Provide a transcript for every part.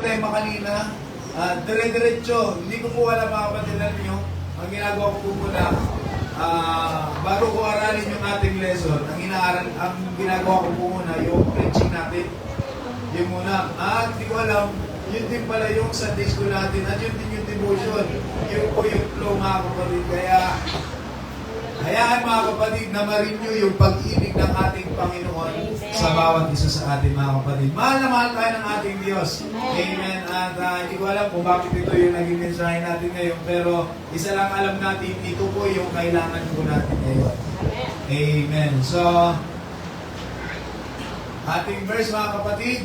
tema kanina. Dire-diretso, hindi ko po alam mga kapatid nyo. Ang ginagawa ko po muna, bago ko aralin yung ating lesson, ang ginagawa ko po muna, yung preaching natin. Yung muna, hindi ko alam, yun din pala yung Sunday school natin, at yun din yung devotion. Yun po yung flow mga kapatid. Kaya, hayaan mga kapatid na ma-renew yung pag-ibig ng ating Panginoon sa bawat isa sa ating mga kapatid. Mahal na mahal tayo ng ating Diyos. Amen. At hindi ko alam kung bakit ito yung naging mensahe natin ngayon. Pero isa lang alam natin, ito po yung kailangan po natin ngayon. Amen. So, ating verse mga kapatid,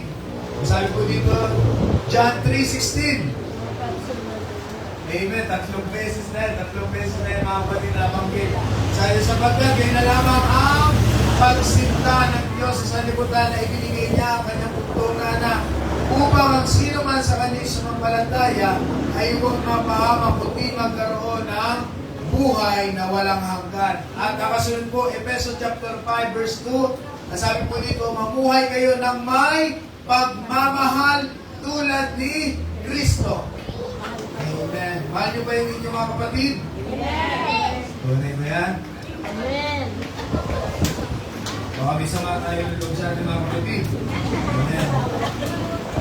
sabi po dito, John 3:16. Amen. Tatlong beses na yan mga kapatid na banggit. Sapagkat ganyan na lamang ang pagsinta ng Diyos sa sanlibutan na ibinigay niya ang kanyang pagtunga na upang ang sino man sa kanyang sumampalataya ay huwag mapahamak kundi magkaroon ng buhay na walang hanggan. At nakasunod po, Efeso chapter 5 verse 2, nasabi po dito, mamuhay kayo ng may pagmamahal tulad ni Kristo. Amen. Mahal niyo ba yung inyong mga kapatid? Yes. Tunay ba yan? Amen. Baka may sama tayo ng loob sa ating mga kapatid. Amen.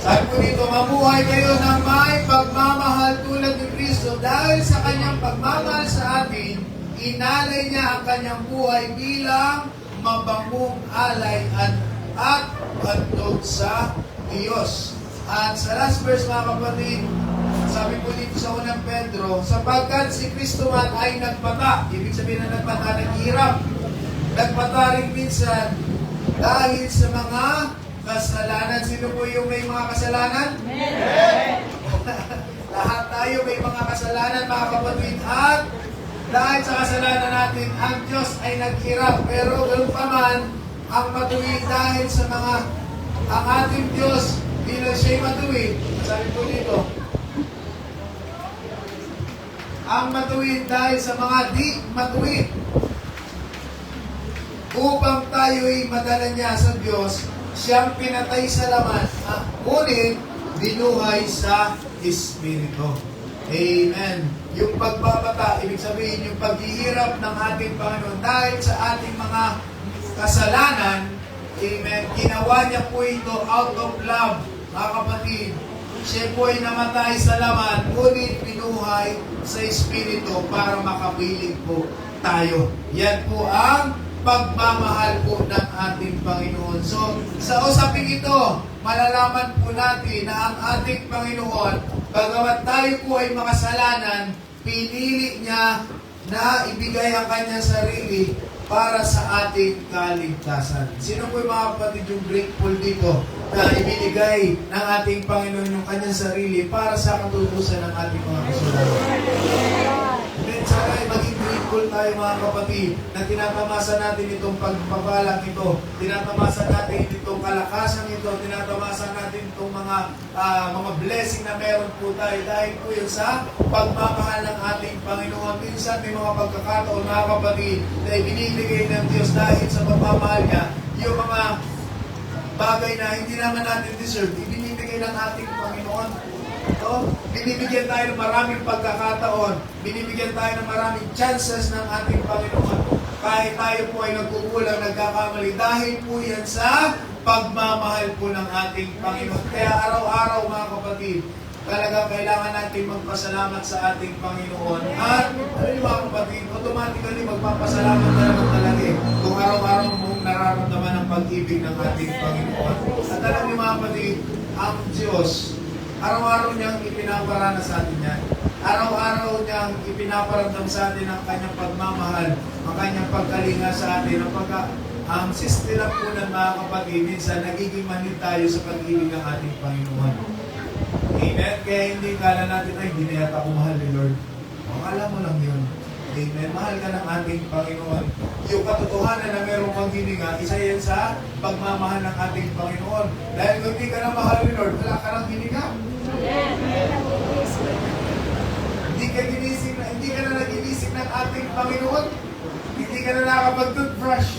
Sabi po dito, mabuhay kayo na may pagmamahal tulad ni Kristo dahil sa kanyang pagmamahal sa atin, inalay niya ang kanyang buhay bilang mabangong alay at handog sa Diyos. At sa last verse mga kapatid, sabi po dito sa unang Pedro, sapagkat si Kristo man ay nagpata, ibig sabihin na nagpata, naghihirap, nagpata rin minsan dahil sa mga kasalanan. Sino po yung may mga kasalanan? Lahat tayo may mga kasalanan mga kapatid, at dahil sa kasalanan natin, ang Diyos ay naghirap. Pero ganoon pa man, ang matuwid dahil sa mga, ang ating Diyos, bilang siya'y matuwid, sabi po dito, ang matuwid dahil sa mga di matuwid, upang tayo'y madala niya sa Diyos, siyang pinatay sa laman, ngunit binuhay sa Espiritu. Amen. Yung pagbabata, ibig sabihin yung paghihirap ng ating Panginoon dahil sa ating mga kasalanan. Amen. Ginawa niya po ito out of love, mga kapatid. Siya po ay namatay sa laman, ngunit binuhay sa Espiritu para makapiling po tayo. Yan po ang pagmamahal po ng ating Panginoon. So, sa usaping ito, malalaman po natin na ang ating Panginoon, bagamat tayo po ay makasalanan, pinili niya na ibigay ang kanyang sarili para sa ating kaligtasan. Sino po yung mga kapatid yung grateful dito na ibinigay ng ating Panginoon yung kanyang sarili para sa katutusan ng ating mga kasalanan? Then sana ay maging grateful tayo mga kapatid na tinatamasa natin itong pagpapalang ito, tinatamasa natin itong kalakasan ito, tinatamasa natin itong mga blessing na meron po tayo dahil po yun sa pagmamahal ng ating Panginoon. Minsan may mga pagkakataon mga kapatid na ibinibigay ng Diyos dahil sa pagmamahal niya, yung mga bagay na hindi naman natin deserve, ibinibigay ng ating Panginoon. No? Binibigyan tayo ng maraming pagkakataon, binibigyan tayo ng maraming chances ng ating Panginoon. Kahit tayo po ay nagkukulang, nagkakamali, dahil po yan sa pagmamahal po ng ating Panginoon. Kaya araw-araw mga kapatid, talaga kailangan natin magpasalamat sa ating Panginoon. At mga kapatid, automatically magpapasalamat ka naman talaga kung araw-araw mong nararamdaman ang pag-ibig ng ating Panginoon. At alam niyo mga kapatid, ang Diyos, araw-araw niyang ipinaparana sa atin yan. Araw-araw niyang ipinaparamdam sa atin ang kanyang pagmamahal, ang kanyang pagkalinga sa atin, ang sistila po ng mga kapatid, minsan nagiging manid tayo sa pag-ibig ng ating Panginoon. Amen? Kaya hindi kala natin, ay, hindi na yata ako mahal ni Lord. Akala mo lang yun. Amen? Mahal ka ng ating Panginoon. Yung katotohanan na merong paghininga, isa yan sa pagmamahal ng ating Panginoon. Dahil kung hindi ka na mahal ni Lord, wala ka ng hininga. Hindi ka na naginisip ng ating Panginoon. Hindi ka na nakapag-toothbrush.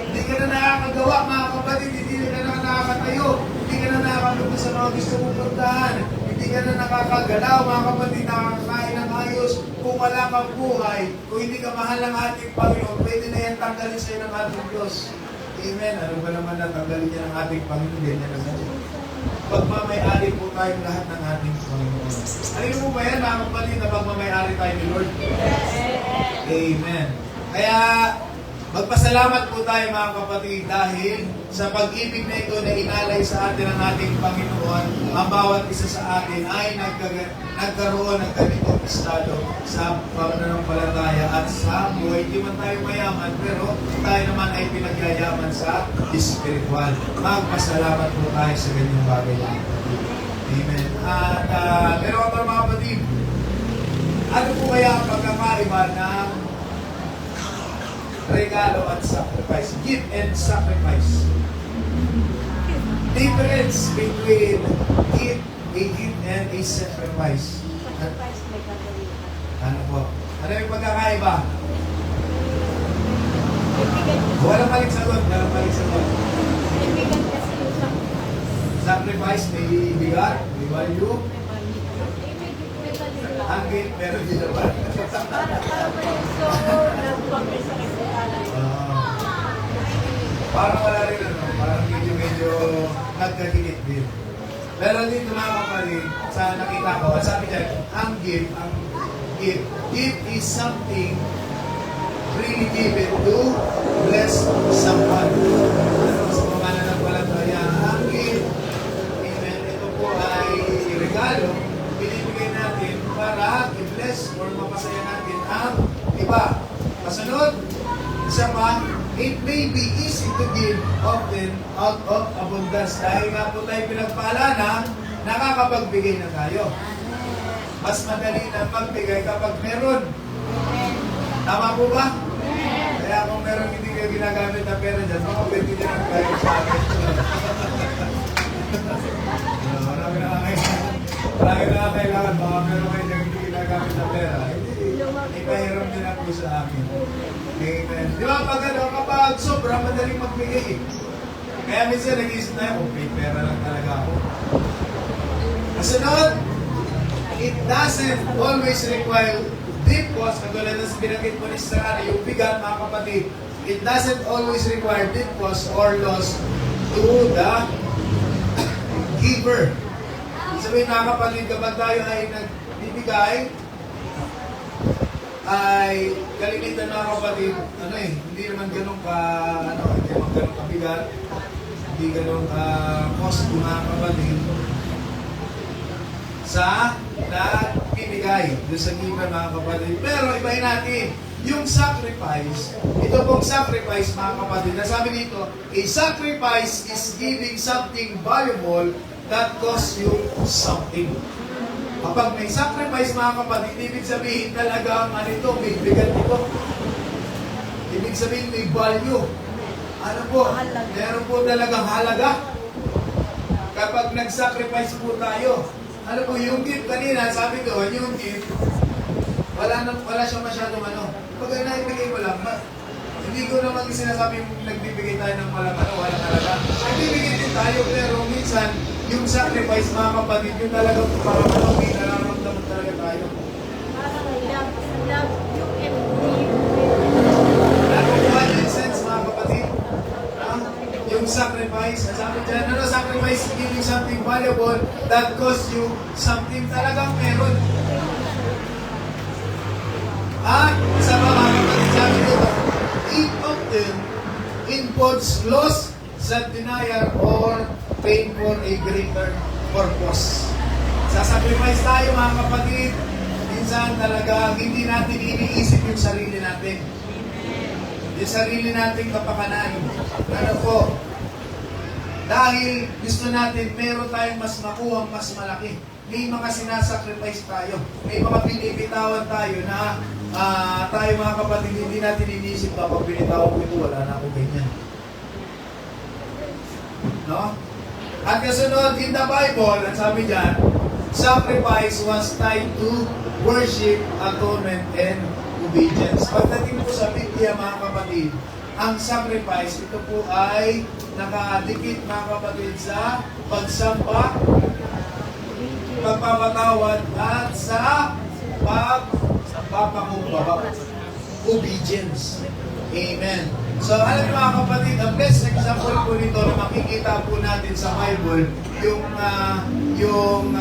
Hindi ka na nakakagawa, mga kapatid. Hindi ka na nakakatayo. Hindi punta sa mga gusto mong puntahan. Hindi ka na nakakagalaw, mga kapatid, nakakakain ng ayos. Kung wala kang buhay, kung hindi ka mahal ng ating Panginoon, pwede na yan tanggalin sa'yo ng ating Diyos. Amen. Ano ba naman na tanggalin niya ng ating Panginoon? Ganyan naman. Pagmamayari po tayong lahat ng ating Panginoon. Alam mo ba yan, mga kapatid, na pagmamayari tayo ni Lord? Amen. Kaya, magpasalamat po tayo mga kapatid dahil sa pag-ibig na ito na inalay sa atin ng ating Panginoon, ang bawat isa sa atin ay nagkaroon ng ganitong estado sa pananampalataya at sa buhay. Hindi man tayo mayaman, pero tayo naman ay pinagyayaman sa spiritual. Magpasalamat po tayo sa ganyang bagay. Amen. At pero mga kapatid, ano po kaya ang pagkakaiba ng regalo at sacrifice? Gift and sacrifice. Difference between a gift and a sacrifice. Ano po? Ano yung pagkakaiba? Walang maling sagot. Walang maling sagot. Sacrifice may bigat, may value. Ang gift, pero di naman. Parang wala rin ano, parang medyo nagkagilid din. Pero dito mga kapatid, sa nakita ko, sabi niya, ang gift is something really given to bless someone. Ano, sa mga nanagwalang kaya, ang gift, amen, ito po ay regalo, binibigay natin para i-bless or mapasaya natin ang iba. Kasunod, isa pa, it may be easy to give often out of abundance. Dahil nga po tayo pinagpala na nakakapagbigay na tayo. Mas madali na magbigay kapag meron. Tama po ba? Kaya kung meron hindi kayo ginagamit na pera dyan, mga pwede dyan ang kayo sa akin. Marami na kailangan. Baka meron kayo dyan hindi ginagamit na pera. Ipahiram din ako sa akin. Amen. Di ba kapag sobrang madaling magbigay eh. Kaya minsan nag-iisip tayo, okay, pera lang talaga ako. Kasunod, it doesn't always require deep cost. Katulad na binanggit mo ni Sarah, yung bigat mga kapatid, it doesn't always require deep cost or loss to the giver. Sabihin mga kapatid, kapag tayo ay nagbibigay, ay kalimitan na kapatid, hindi naman ganun kabigat, hindi ganun cost mga kapatid sa nagbibigay doon sa giver mga kapatid. Pero ibahin natin, yung sacrifice, ito pong sacrifice mga kapatid, nasabi dito, a sacrifice is giving something valuable that costs you something. Kapag may sacrifice mga kapatid, ibig sabihin talaga ang ito, may bigat ito. Ibig sabihin may value. Ano po? Meron po talagang halaga. Kapag nag-sacrifice po tayo, ano po, yung gift kanina, sabi doon, yung gift, wala siya masyadong Pag naibigay mo lang, hindi ko naman sinasabi yung nagbibigay tayo ng walang walang halaga. Nagbibigay din tayo, pero minsan, yung sacrifice mga kapatid, yung talagang parang may nararamdaman talaga tayo. Nakukuha niyo yung sense mga kapatid? Yung sacrifice, sabi dyan, sacrifice giving something valuable that costs you something talagang meron. At sa mga kapatid, sabi dito, it often involves loss, self-denial, or pain for a greater purpose. Sasacrifice tayo mga kapatid, minsan talaga hindi natin iniisip yung sarili natin. Yung sarili nating kapakanan. Ano po? Dahil gusto natin meron tayong mas makuha, mas malaki. May mga sinasacrifice tayo. May mga pinipitawan tayo na tayo mga kapatid, hindi natin iniisip kapag pinitawan ko ito, wala na ako ganyan. No? At kasunod, in the Bible, ang sabi dyan, sacrifice was tied to worship, atonement, and obedience. Pagdating po sa Biblia, mga kapatid, ang sacrifice, ito po ay nakadikit mga kapatid sa pagsamba, pagpapatawad at sa pagpapakumbaba. Obedience. Amen. So, alam niyo mga kapatid, ang best example po nito na makikita po natin sa Bible, yung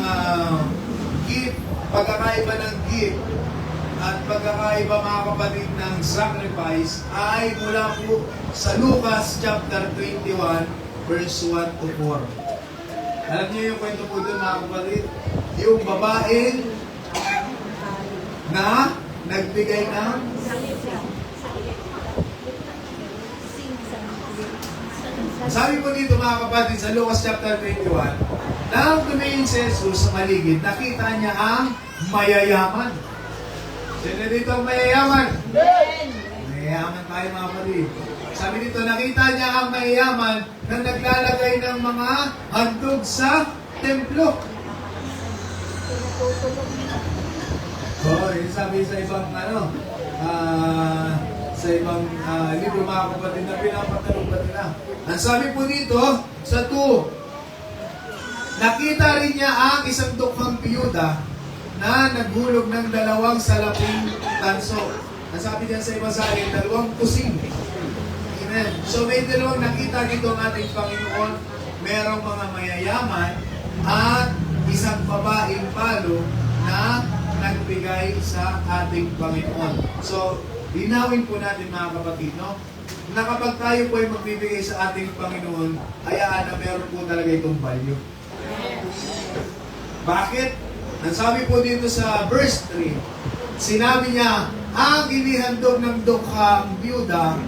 gift, pagkakaiba ng gift, at pagkakaiba mga kapatid ng sacrifice ay mula po sa Lucas chapter 21 verse 1 to 4. Alam niyo yung kwento po doon mga kapatid? Yung babaeng na nagbigay ng sabi po dito mga kapatid sa Lucas chapter 21, nang tumingin si Jesus sa maligid, nakita niya ang mayayaman. Sino dito ang mayayaman? Mayayaman tayo mga kapatid. Sabi dito, nakita niya ang mayayaman na naglalagay ng mga handog sa templo. Yung sabi sa ibang sa ibang libro mga kapatid na pinapatanong ba nila. Ang sabi po dito, sa 2, nakita rin niya ang isang dukhang biyuda na naghulog ng 2 salaping tanso. Ang sabi niya sa iba sa akin, 2 kusing. Amen. So may dalawang nakita dito ang ating Panginoon. Merong mga mayayaman at isang babaeng palo na nagbigay sa ating Panginoon. So, linawin po natin mga kapatid, no? Na kapag tayo po ay magbibigay sa ating Panginoon, hayaan na meron po talaga itong value. Bakit? Ang sabi po dito sa verse 3, sinabi niya, ang inihandog ng dukhang biyuda,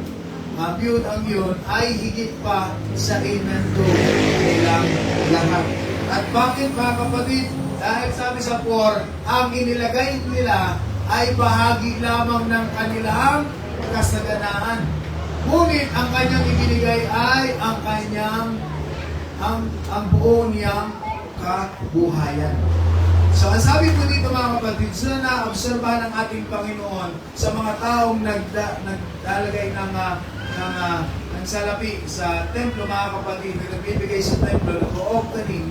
biyudang yun, ay higit pa sa inhandog nilang lahat. At bakit mga kapatid? Dahil sabi sa 4, ang inilagay nila ay bahagi lamang ng kanilang kasaganaan. Ngunit ang kanyang ibinigay ay ang buo niyang kabuhayan. So, ang sabi po dito mga kapatid, sila na-obserbahan ng ating Panginoon sa mga taong naglalagay ng salapi sa templo mga kapatid, na nagbibigay sa templo, nag-o-offering.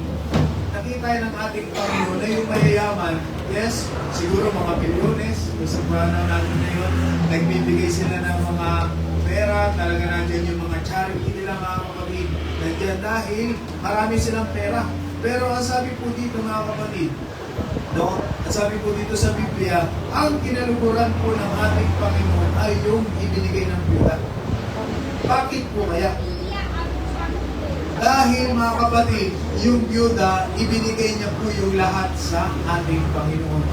Nakita ng ating Panginoon na yung mayayaman, yes, siguro mga bilyones, sa panahon natin na yun, nagbibigay sila ng mga pera, talaga nandiyan yung mga charity nila mga kapatid, nandiyan dahil marami silang pera. Pero ang sabi po dito mga kapatid, no, ang sabi po dito sa Biblia, ang kinaluguran po ng ating Panginoon ay yung ibinigay ng biyuda. Bakit po kaya? Dahil mga kapatid, yung biyuda, ibinigay niya po yung lahat sa ating Panginoon.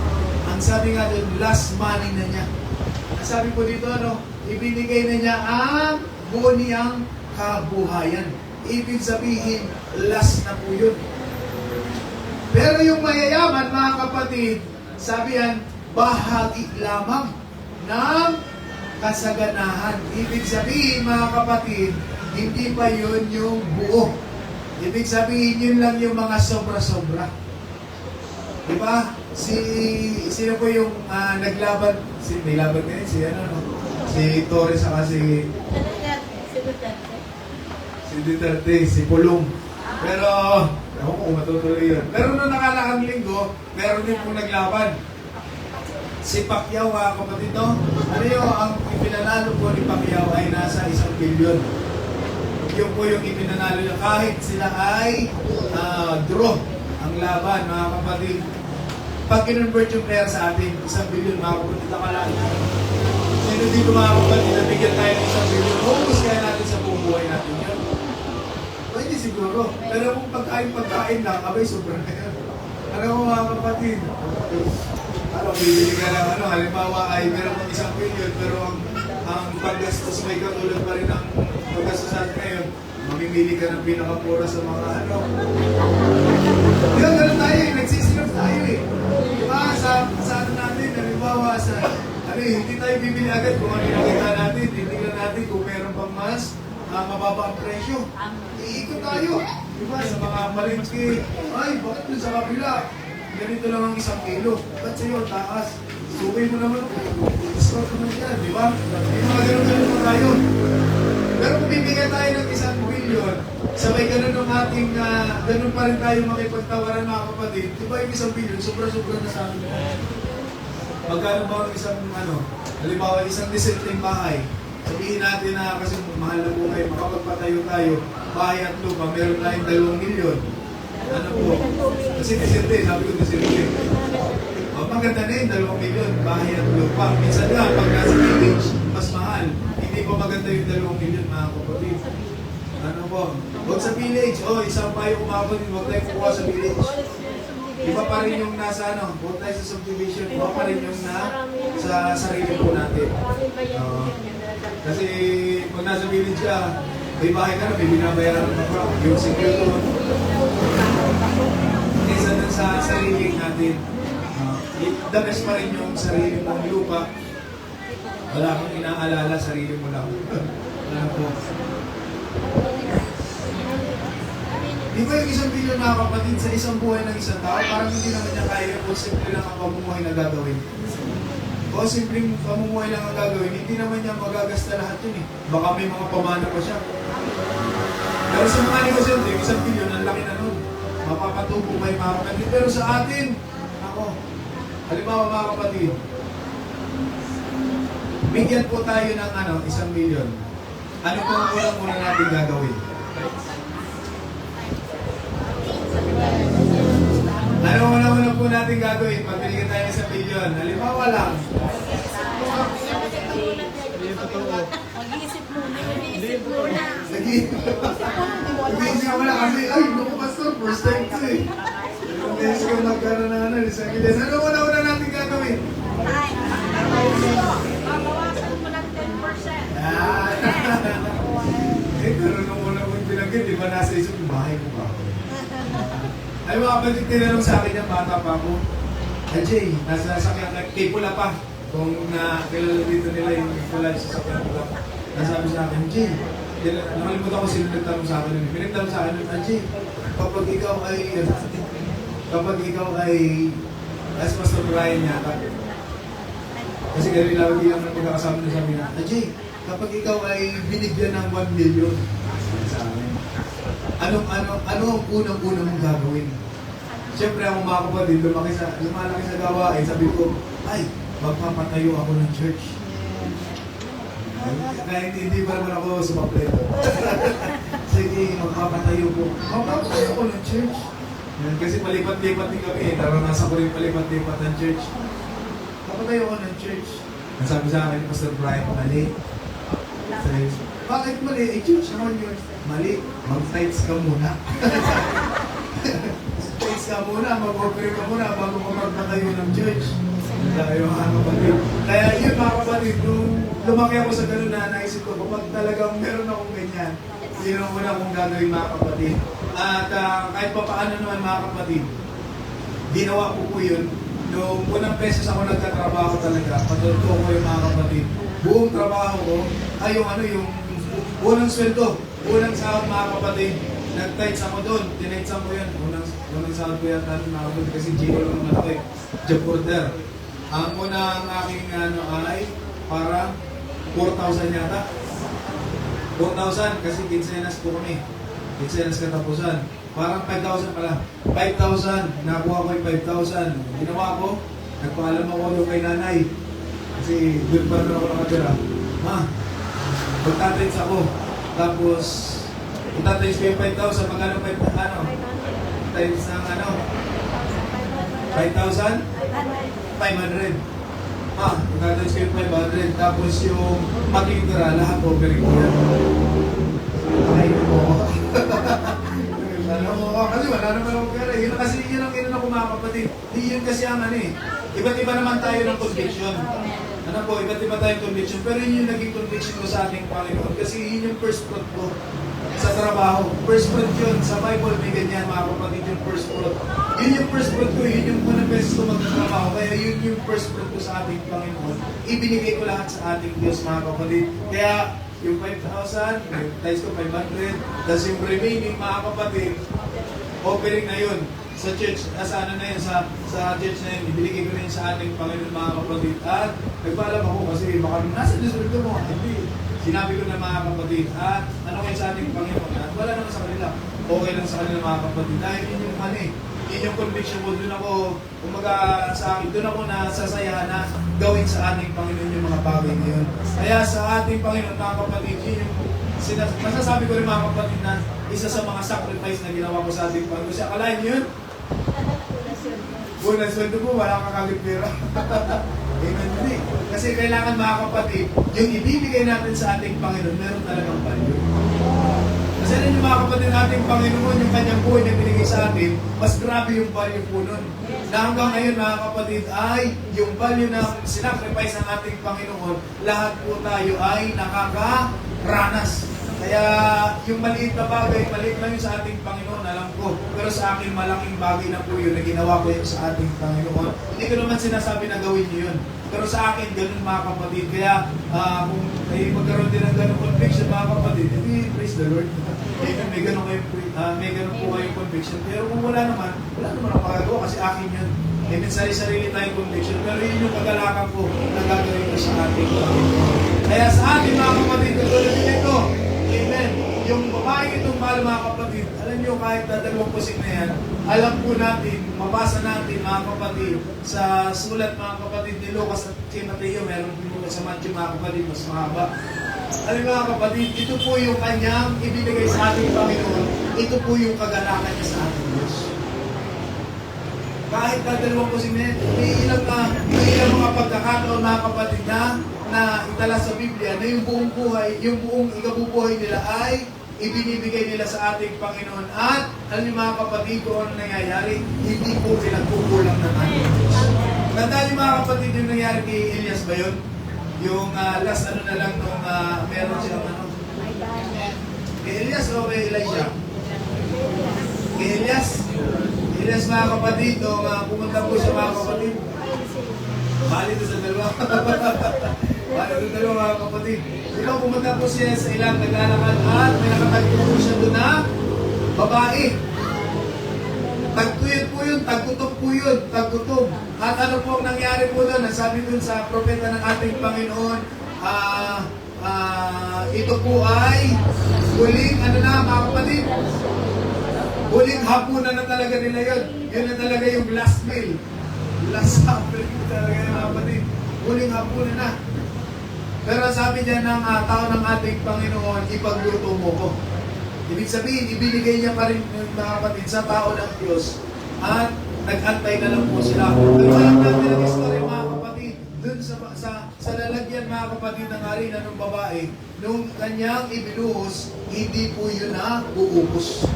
Ang sabi nga doon, last money na niya. Ang sabi po dito, ibinigay na niya ang buo niyang kabuhayan. Ibig sabihin, last na po yun. Pero yung mayayaman, mga kapatid, sabi yan, bahagi lamang ng kasaganahan. Ibig sabihin, mga kapatid, hindi pa yun yung buo. Ibig sabihin, yun lang yung mga sobra-sobra. Diba? Sino po yung naglaban? May laban ngayon, si Torres saka si Duterte, si Pulong. Pero, ako kung matutuloy yun. Pero nung nakalakang linggo, meron din pong naglaban. Si Pacquiao, kapatid, no? Ano yun, ang ipinanalo po ni Pacquiao ay nasa 1 billion. Yun po yung ipinanalo niya. Kahit sila ay draw ang laban, mga kapatid. Pag kinonvert yung player sa atin, 1 billion, mga kapatid, nakalaki. Sino dito mga kapatid, nabigyan tayo ng 1 billion, focus kaya natin sa buong buhay natin yun. Pwede siguro. Pero kung pagkain lang, abay, sobrang na yan. Ano mo mga kapatid? Bibili ka lang, halimbawa ay meron mong 1 billion, pero ang paggastos may katulad pa rin ang paggastos natin ngayon. Mamimili ka ng pinakamura sa mga Yun, gano'n tayo nagsisilap tayo Diba, sa natin, halimbawa hindi tayo bibili agad kung ano nakita natin, titignan natin kung meron pang mas mababa ang presyo. Iikot tayo. Diba, sa mga palengke, ay, bakit dun sa kabila? Ganito lang ang 1 kilo. Ba't sa'yo, taas? Sukay mo naman. Start mo na yan, di ba? May mga ganun-ganun mo tayo. Pero kung bibigyan tayo ng 1 billion, sabay ganun ng ating, ganun pa rin tayo makipagtawaran mga kapatid, di ba yung 1 billion, sobra-sobra na sa amin. Magkano ba ang isang, halimbawa, isang decenteng bahay, sabihin natin na kasi mahal na buhay, makapagpatayo tayo, bahay at lupa, meron tayong 2 milyon. Ano po? Kasi decente, sabi ko decente. Maganda na yun, 2 milyon, bahay at lupa. Minsan nga, pag nasa village, mas mahal. Hindi pa maganda yung 2 milyon, mga kapatid. Ano po? Huwag sa village, isang payo umabot, huwag tayo kukuha sa village. Iba pa rin yung nasa huwag tayo sa subdivision, iba pa rin yung sa sarili po natin. Kasi pag nasa village ka, may bahay ka na, may binabayaran ka pa. Yung secure doon. Kaysa dun sa sarili natin. The best pa rin yung sarili mong lupa. Wala kang inaalala, sarili mo lang. Wala po. Di ba yung 1 billion mga kapatid sa isang buhay ng isang tao, parang hindi naman niya kaya kung simple lang ang pamumuhay na gagawin. O simpleng pamumuhay lang ang gagawin, hindi naman niya magagasta lahat yun eh. Baka may mga pamana pa siya. Pero sa mga negosyante, 1 billion, ang laki na nun. Mapapatubo may mga kapatid. Pero sa atin, halimbawa mga kapatid, bigyan po tayo ng 1 million. Ano po ang unang-una natin gagawin? Ano una-una po natin gagawin pag binigyan tayo ng 1 million? Halimbawa lang. Mag-iisip muna. Mag-iisip muna. Nag-iisip ka muna kasi, naku pastor, first time ko eh. Nag-iisip ka magkano na isang million. Ano una-una natin gagawin? Babawasan mo ng 10%. Pero nung una kong binagyan, di ba nasa isip yung bahay ko ba? Ay mga kapatid, tinanong sa akin yung bata pa ako. Jay, nasa sakyan, kay pula pa. Kung kilala dito nila yung pula sa sakyan pula. Nasabi sa akin, Jay, nakalimutan ko sino nagtanong sa akin. Pinagtanong sa akin, Jay, kapag ikaw ay, as Pastor Brian yata, kasi gano'n lagi lang na pagkakasama na sabi na, Jay, kapag ikaw ay binigyan ng 1 million, sa amin, ano ang unang-unang mong gagawin? Siyempre ako mga kapatid, lumalaki sa gawain, sabi ko, magpapatayo ako ng church. Kahit hindi pa naman ako sumapleto. Sige, magpapatayo ko. Magpapatayo ako ng church. Kasi palipat-lipat din kami eh. Naranasan ko rin palipat-lipat ng church. Magpapatayo ako ng church. Nasabi sa akin, Pastor Brian, mali. Sabi, bakit mali? Church naman yun. Mali, mag-tights ka muna. Tights ka muna, mag-offer ka muna bago ka magpatayo ng church. Tayo mga kapatid. Kaya yun mga kapatid, nung lumaki ako sa ganun na naisip ko, kapag talagang meron akong ganyan, yun ang una kong gagawin mga kapatid. At kahit pa paano naman mga kapatid, ginawa ko po yun. Nung unang beses ako nagtatrabaho talaga, patutuwa ko yung mga kapatid. Buong trabaho ko, yung unang sweldo, unang sahod mga kapatid, nag-tights ako doon, tinights ko yan. Unang sahod ko yan, mga kapatid, kasi Gino lang naman ako eh, job order. Ang unang aking ay para 4,000 yata. 4,000 kasi kinsenas po kami. Kinsenas katapusan. Parang 5,000 pala. 5,000. Nakuha ko yung 5,000. Ginawa ko, nagpaalam ako doon kay nanay. Kasi doon pa rin ako nakatira. Magtatays ako. Tapos, magtatays ko yung 5,000. Magkano 5,000? Times ng 5,000? 500. Magtatays ko yung 500. Tapos yung makikitira, lahat offering ko yan. Ay, kasi wala naman akong pera. Yun ang inuna ko mga kapatid. Yun kasi ang iba't iba naman tayo ng conviction. Iba't iba tayong conviction. Pero yun yung naging conviction ko sa ating Panginoon. Kasi yun yung first fruit ko sa trabaho. First fruit yun. Sa Bible may ganyan mga kapatid yung first fruit. Yun yung first fruit ko. Yun yung unang beses ko magtatrabaho. Kaya yun yung first fruit ko sa ating Panginoon. Ibinigay ko lahat sa ating Diyos mga kapatid. Kaya yung 5,000, times ko 500, tapos yung remaining mga kapatid, offering na yun. sa church, sa ano na yun, sa church na yun, ibinigay ko na yun sa ating Panginoon mga kapatid. At nagpaalam ako kasi baka nasa distrito mo, hindi. Sinabi ko na mga kapatid, at ano kayo sa ating Panginoon, at wala naman sa kanila. Okay lang sa kanila mga kapatid. Dahil yun yung ano yun yung conviction ko, doon ako, umaga sa akin, doon ako nasasayahan na gawin sa ating Panginoon yung mga bagay na yun. Kaya sa ating Panginoon mga kapatid, yun yung masasabi ko rin mga kapatid na isa sa mga sacrifice na ginawa ko sa ating Panginoon. Kasi akalain nyo yun? Bonus sweldo mo, wala kang kagit pera. Amen. Hindi. Kasi kailangan mga kapatid, yung ibibigay natin sa ating Panginoon, meron talagang value. Kasi rin yung mga kapatid nating Panginoon, yung kanyang buhay na binigay sa atin, mas grabe yung value po nun. Na hanggang ngayon mga kapatid ay yung value na sinacrifice ng ating Panginoon, lahat po tayo ay nakakaranas. Kaya yung maliit na bagay, maliit lang yun sa ating Panginoon, alam ko. Pero sa akin, malaking bagay na po yun na ginawa ko yun sa ating Panginoon. Hindi ko naman sinasabi na gawin niyo yun. Pero sa akin, ganun mga kapatid. Kaya kung may magkaroon din ng ganun conviction mga kapatid, hindi, praise the Lord. May ganun po kayong conviction. Pero kung wala naman ang magagawa kasi akin yun. Amen, sarili tayong conviction. Pero yun yung kagalakan ko na gagawin ko sa ating Panginoon. Kaya sa ating mga kapatid, katulad din ito, amen. Yung babae itong mahal mga kapatid, alam nyo kahit dalawang pusik na yan, alam po natin, mabasa natin mga kapatid, sa sulat mga kapatid ni Lucas at kay Mateo, meron po sa Matthew mga kapatid, mas mahaba. Alam mga kapatid, ito po yung kanyang ibinigay sa ating Panginoon, ito po yung kagalakan niya sa ating Diyos. Kahit dalawang pusik na yan, may ilang mga pagkakataon mga kapatid na itala sa Biblia na yung buong buhay, yung buong ikabubuhay nila ay ibinibigay nila sa ating Panginoon. At alam niyo mga kapatid kung ano nangyayari, hindi po pinagkukulang ng ating Diyos. Tandaan niyo mga kapatid yung nangyari kay Elias ba yun? Yung last ano na lang nung meron silang ano? Kay Elias o kay Elijah? Kay Elias? Elias mga kapatid, o pumunta po siya mga kapatid. Bali ito sa dalawa. Bali ito sa dalawa mga kapatid. Ikaw pumunta po siya sa ilang naglalakad at may nakatagpo po siya doon na babae. Tagtuyot po yun, tagkutob po yun, tagkutob. At ano po ang nangyari po doon? Nasabi doon sa propeta ng ating Panginoon, ito po ay huling, ano na mga kapatid? Huling hapunan na talaga nila yun. Yun na talaga yung last meal. Last supper talaga yung mga kapatid. Huling hapunan na. Pero sabi niya ng tao ng ating Panginoon, ipagluto mo ko. Ibig sabihin, ibinigay niya pa rin yung mga kapatid sa tao ng Diyos at nag-antay na lang po sila. Pero alam natin ang story mga kapatid, dun sa lalagyan mga kapatid ng harina ng babae, nung kanyang ibinuhos, hindi po yun na uubos.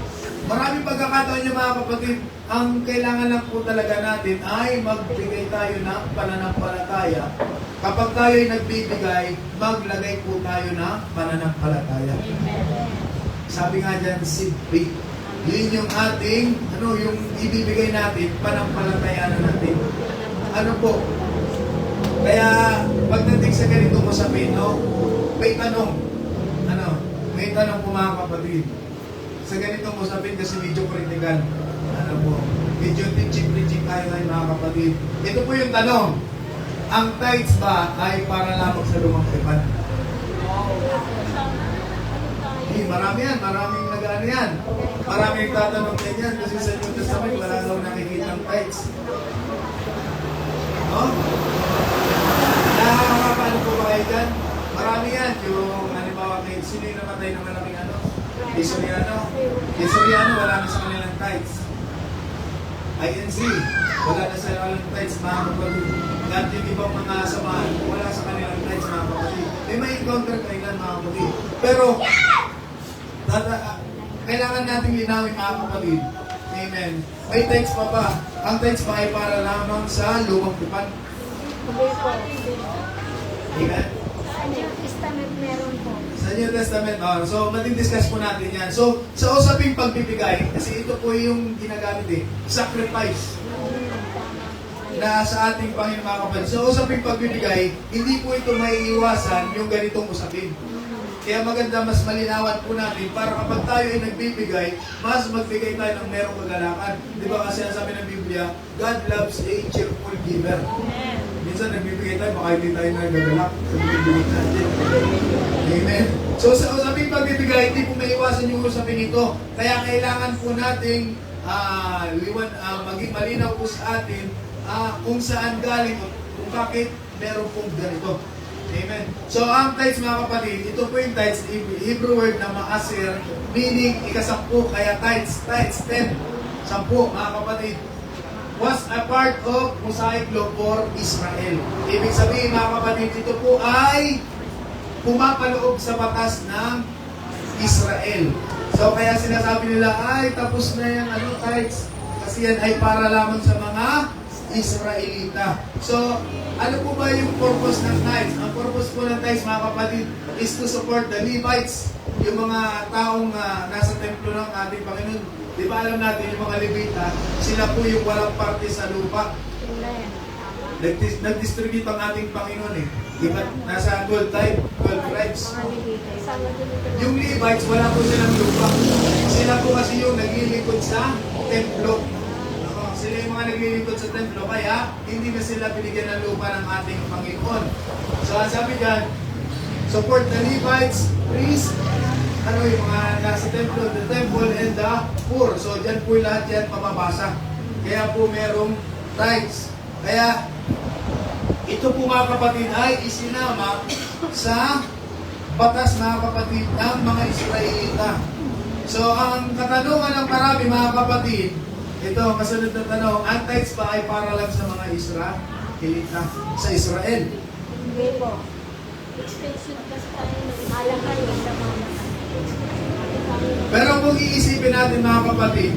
Maraming pagkakataon niya mga kapatid, ang kailangan lang po talaga natin ay magbigay tayo ng pananampalataya. Kapag tayo ay nagbibigay, maglagay po tayo ng pananampalataya. Sabi nga dyan, seed faith. Yun yung ating, yung ibibigay natin, panampalatayaan natin. Ano po? Kaya, pagdating sa ganitong usapin, may tanong. May tanong po mga kapatid. Sa ganitong usapin kasi medyo critical. Medyo teaching tayo ngayon mga kapatid. Ito po yung tanong. Ang tithes ba ay para lamang sa lumang tipan? Marami yan, maraming nag-ano yan. Maraming tatanong din yan kasi sa New Testament wala daw nakikita ang tithes. Nakakapano po ba kayo dyan? Marami yan. Yung halimbawa kay sino yung namatay ng malaking Isoriano, wala na sa kanilang tithes. INC, wala na sa kanilang tithes, mga kapatid. At yung ibang mga samahan, wala sa kanilang tithes, mga kapatid. May encounter kayo lang, mga kapatid. Pero, kailangan natin linawin mga kapatid. Amen. May tithes pa ba? Ang tithes pa ay para lamang sa lumang tipan. Amen. Sa New Testament meron po. Sa New Testament, so matindiscuss po natin yan. So, sa usaping pagbibigay, kasi ito po yung ginagamit sacrifice na sa ating Panginoon mga kapatid. So, usaping pagbibigay, hindi po ito maiiwasan yung ganitong usapin. Kaya maganda mas malinawan po natin para kapag tayo ay nagbibigay, mas magbigay tayo ng merong kagalakan. Di ba kasi ang sabi ng Biblia, God loves a cheerful giver. Minsan nagbibigay tayo, baka hindi tayo nagagalak sa bibigay natin. Amen. So sa usaping pagbibigay, hindi po maiwasan yung usapin ito. Kaya kailangan po nating maging malinaw po sa atin kung saan galing o kung bakit meron pong ganito. Amen. So ang tithes mga kapatid, ito po yung tithes, Hebrew word na maaser, meaning ikasampu, kaya tithes 10, 10 mga kapatid, was a part of Mosaic law for Israel. Ibig sabihin mga kapatid, ito po ay pumapaloob sa batas ng Israel. So kaya sinasabi nila, ay tapos na yung tithes, kasi yan ay para lamang sa mga Israelita. So, ano po ba yung purpose ng tithes? Ang purpose po ng tithes, mga kapatid, is to support the Levites, yung mga taong nasa templo ng ating Panginoon. Di ba alam natin, yung mga Levita, sila po yung walang parte sa lupa. Nag-distribute ang ating Panginoon eh. Di ba? Nasa 12 tribes. Yung Levites, wala po silang lupa. Sila po kasi yung naglilingkod sa templo. Sila yung mga naglilingkod sa templo, kaya hindi na sila binigyan ng lupa ng ating Panginoon. So, ang sabi dyan, support the Levites, priests, yung mga nasa templo, the temple, and the poor. So, dyan po lahat yan mababasa. Kaya po merong tithes. Kaya, ito po mga kapatid ay isinama sa batas mga kapatid ng mga Israelita. So, ang katanungan ng marami mga kapatid, ito, kasunod na tanong, ang tithes ba ay para lang sa mga Israelita, sa Israel? Hindi po. Extension kasi tayo malakay sa mga. Pero kung iisipin natin mga kapatid,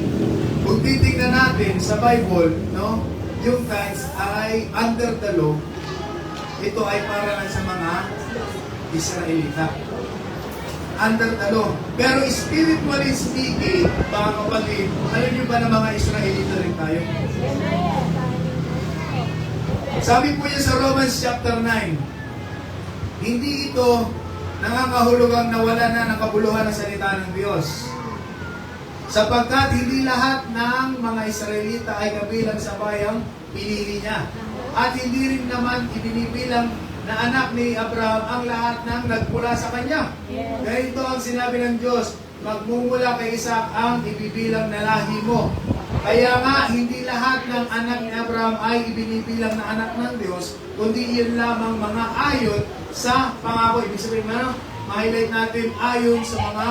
kung titignan natin sa Bible, no, yung tithes ay under the law, ito ay para lang sa mga Israelita. Under the law. Pero spiritually speaking, mga kapatid, alam niyo ba na mga Israelita rin tayo? Sabi po niya sa Romans chapter 9, hindi ito nangangahulugang nawala na ng kabuluhan ng salita ng Diyos. Sapagkat hindi lahat ng mga Israelita ay kabilang sa bayang pinili niya. At hindi rin naman ibinibilang na anak ni Abraham ang lahat ng nagmula sa kanya. Kaya ito ang sinabi ng Diyos, magmumula kay Isaac ang ibibilang na lahi mo. Kaya nga, hindi lahat ng anak ni Abraham ay ibinibilang na anak ng Diyos, kundi yun lamang mga ayon sa pangako. Ibig sabihin, ma-highlight natin ayon sa mga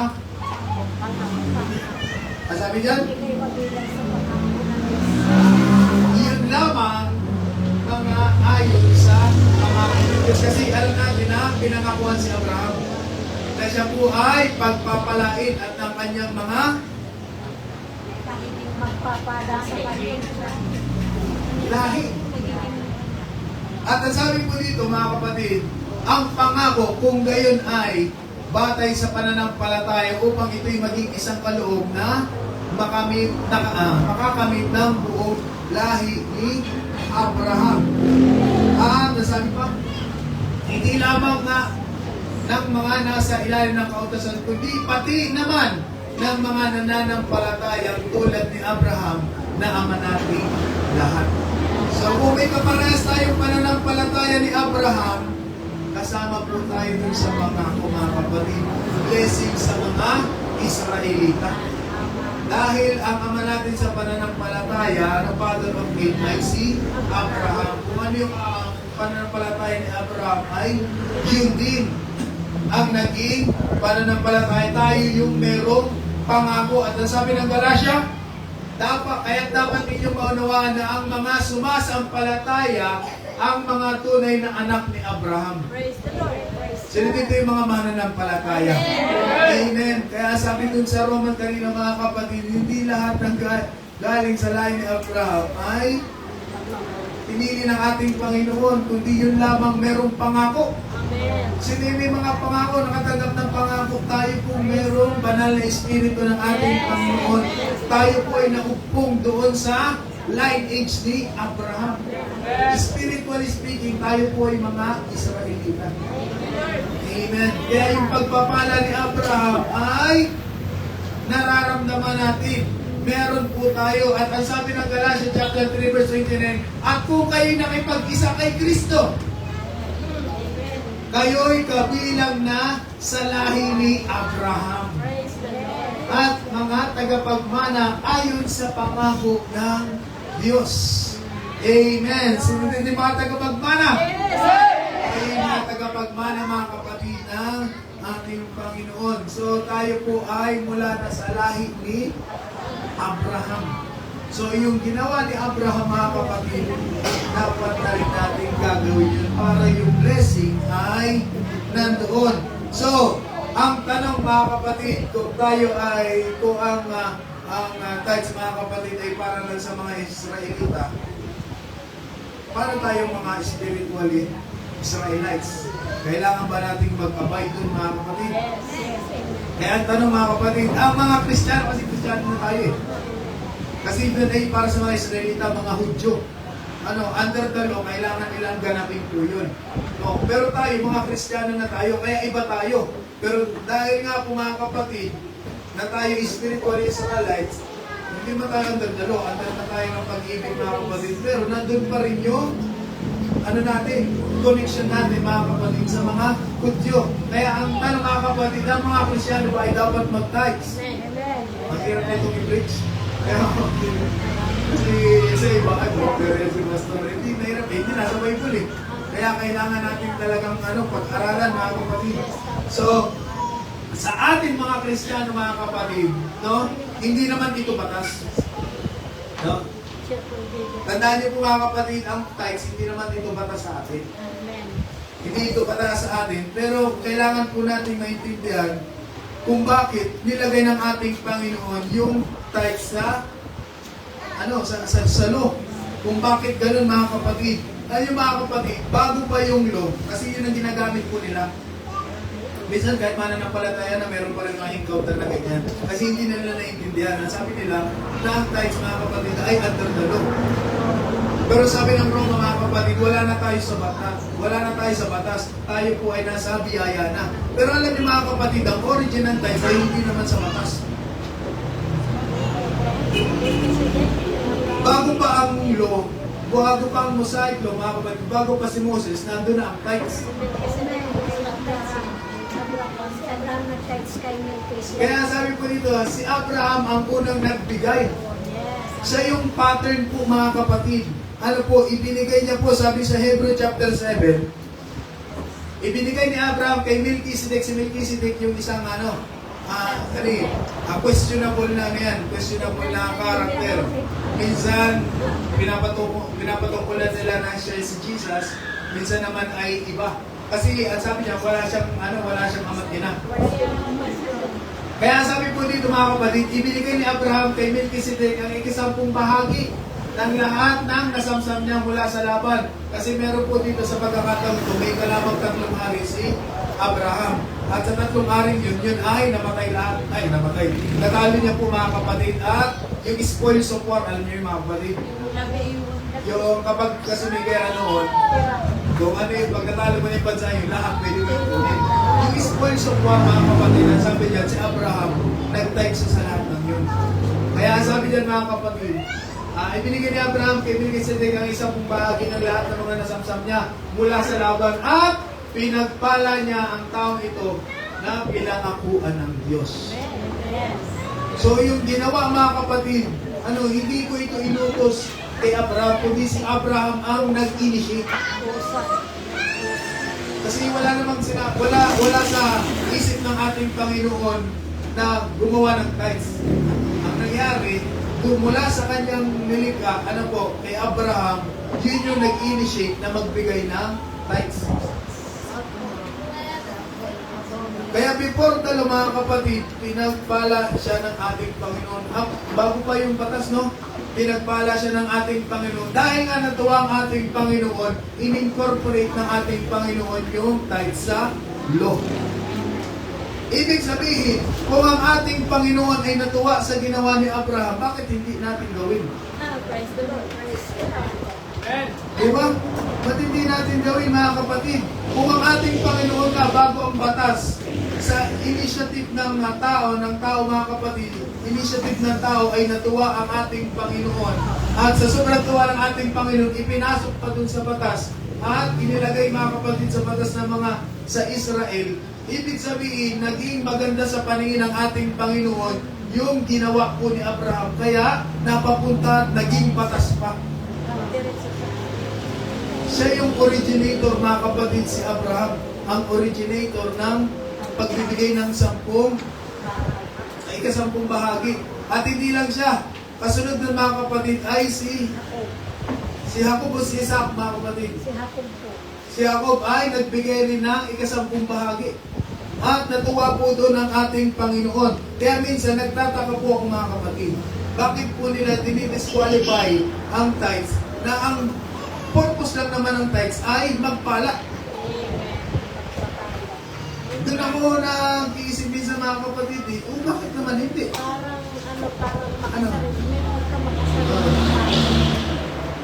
sabi dyan? Yun lamang mga ayon sa pangako ng Diyos. Kasi alam natin na pinangakuhan si Abraham na siya po ay pagpapalain at ng kanyang mga Magpapada sa lahi. At ang sabi po dito mga kapatid, ang pangako kung gayon ay batay sa pananampalataya upang ito'y maging isang kaloob na makakamit ng buong lahi ni Abraham. Nasabi pa, hindi lamang na ng mga nasa ilalim ng kautusan, kundi pati naman ng mga nananampalatayang tulad ni Abraham na ama nating lahat. So kung may kaparehas tayong pananampalataya ni Abraham, kasama po tayo dun sa mga kapatid, blessing sa mga Israelita. Dahil ang ama natin sa pananampalataya, ang father of faith ay si Abraham. Kung ano yung pananampalataya ni Abraham ay yun din ang naging pananampalataya. Tayo yung merong pangako. At ang sabi ng Galatia, dapat ninyong maunawaan na ang mga sumasampalataya ang mga tunay na anak ni Abraham. Praise the Lord. Sino dito yung mga mananampalataya? Amen. Kaya sabi dun sa Roman kanina mga kapatid, hindi lahat ng galing sa lahi ni Abraham ay pinili ng ating Panginoon, kundi yun lamang merong pangako. Sino yung may mga pangako, nakatanggap ng pangako, tayo po merong banal na espiritu ng ating Panginoon. Tayo po ay naupong doon sa lineage ni Abraham. Spiritually speaking, tayo po ay mga Israelita. Amen. Kaya yung pagpapala ni Abraham ay nararamdaman natin. Meron po tayo. At ang sabi ng Galatia chapter 3 verse 29, at kung kayo'y nakipag-isa kay Kristo, kayo'y kabilang na sa lahi ni Abraham. At mga tagapagmana ayon sa pangako ng Diyos. Amen. Sunod din mga tagapagmana. Ay mga tagapagmana, mga kapatid ng ating Panginoon. So tayo po ay mula na sa lahi ni Abraham. So yung ginawa ni Abraham, mga kapatid, dapat na rin natin gagawin yun para yung blessing ay nandoon. So, ang tanong, mga kapatid, kung tayo ay, kung ang tithes, mga kapatid, ay para lang sa mga Israelita, para tayong mga spiritually Israelites, kailangan ba nating mag-abide dun, mga kapatid? Kaya ang tanong, mga kapatid, ang mga Kristiyano, kasi Kristiyano na tayo eh. Kasi yun ay para sa mga Israelita, mga Hudyo. Under the law, kailangan nilang ganapin po yun. No, pero tayo, mga Kristiyano na tayo, kaya iba tayo. Pero dahil nga po, mga kapatid, na tayo spiritual Israelites, hindi man tayo under the law, under na tayo ng pag-ibig, mga kapatid. Pero nandun pa rin yung natin, connection natin, mga kapatid, sa mga Hudyo. Kaya ang tanong, mga kapatid, ang mga Kristiyano ba ay dapat mag-tithes? Mahirap na itong i-preach. Kaya kasi sa iba, ay pero si Pastor, hindi nahirap, hindi nasa Bible eh. Kaya kailangan natin talagang pag-aralan, mga kapatid. So, sa atin mga Kristiyano, mga kapatid, no, hindi naman ito batas. No? Tandaan niyo po, mga kapatid, ang tithes, hindi naman ito batas sa atin. Hindi ito batas sa atin, pero kailangan po natin maintindihan kung bakit nilagay ng ating Panginoon yung tithes sa law. Kung bakit ganun, mga kapatid. Ayun, mga kapatid, bago pa yung law, kasi yun ang ginagamit po nila. Minsan kahit mananampalataya na meron pa rin mga encounter na ganyan. Kasi hindi nila naiintindihan. Ang sabi nila, na ang tithes, mga kapatid, ay under the law. Pero sabi ng Roma, mga kapatid, wala na tayo sa batas. Wala na tayo sa batas. Tayo po ay nasa biyaya na. Pero alam niyo, mga kapatid, ang origin ng tithes ay hindi naman sa batas. Bago pa ang law, bago pa ang Mosaic law, mga kapatid, bago pa si Moses, nandun na ang tithes. Kaya sabi po dito, si Abraham ang unang nagbigay. Siya yung pattern po, mga kapatid. Ibinigay niya po, sabi sa Hebrew chapter 7, ibinigay ni Abraham kay Melchizedek, si Melchizedek yung isang questionable na questionable na karakter. Minsan, pinapatungkulan nila na siya si Jesus, minsan naman ay iba. Kasi ang sabi niya, wala siyang ama't ina. Kaya sabi po dito, mga kapatid, ibinigay ni Abraham kay Melchizedek ang 10 bahagi ng lahat ng nasamsam niya mula sa laban. Kasi meron po dito sa pagkakataon ito, may kalabang 3 hari si Abraham. At sa 3 haring yun ay namatay lahat. Ay, namatay. Natalo niya po, mga kapatid. At yung spoils of war, alam niyo yung mga kapatid? Yung kapag kasumigay noon, kung yung pagkatalo mo ng bansa yung lahat pwede mo yung yung spoils of war, mga kapatid, ang sabi niyan, si Abraham, nag-tithe sa lahat ng yun. Kaya sabi niyan, mga kapatid, ibinigay ni Abraham kay Melchizedek ang 10 bahagi ng lahat ng mga nasamsam niya mula sa laban at pinagpala niya ang taong ito na pinangakuan ng Diyos. So yung ginawa, mga kapatid, hindi ko ito inutos kay Abraham, kundi si Abraham ang nag-initiate. Kasi wala sa isip ng ating Panginoon na gumawa ng tithes. Ang nangyari, mula sa kanyang nilikha, kay Abraham, yun yung nag-initiate na magbigay ng tithes. Kaya before talo, mga kapatid, pinagpala siya ng ating Panginoon. Bago pa yung batas, no? pinagpala siya ng ating Panginoon. Dahil nga natuwa ang ating Panginoon, in-incorporate ng ating Panginoon yung tithe sa law. Ibig sabihin, kung ang ating Panginoon ay natuwa sa ginawa ni Abraham, bakit hindi natin gawin? Praise the Lord. Praise the Lord. Diba? Ba't hindi natin gawin, mga kapatid? Kung ang ating Panginoon na bago ang batas sa initiative ng tao, mga kapatid, initiative ng tao ay natuwa ang ating Panginoon. At sa sobrang tuwa ng ating Panginoon, ipinasok pa dun sa batas at inilagay, mga kapatid, sa batas ng mga sa Israel. Ibig sabihin, naging maganda sa paningin ng ating Panginoon yung ginawa po ni Abraham. Kaya, napapunta, naging batas pa. Diretso siya. Siya yung originator, mga kapatid, si Abraham. Ang originator ng pagbibigay ng ika-10 bahagi. At hindi lang siya. Kasunod ng mga kapatid ay si Jacob o si Isaac, mga kapatid. Si Jacob po. Si Jacob ay nagbigay rin ng ika-10 bahagi. At natuwa po doon ang ating Panginoon. Kaya minsan nagtataka po ako, mga kapatid. Bakit po nila dinidisqualify ang tithes na ang purpose lang naman ng tithes ay magpala? Doon ako nag-iisip minsan, mga kapatid, bakit naman hindi? Parang Ano? meron ka makasarili.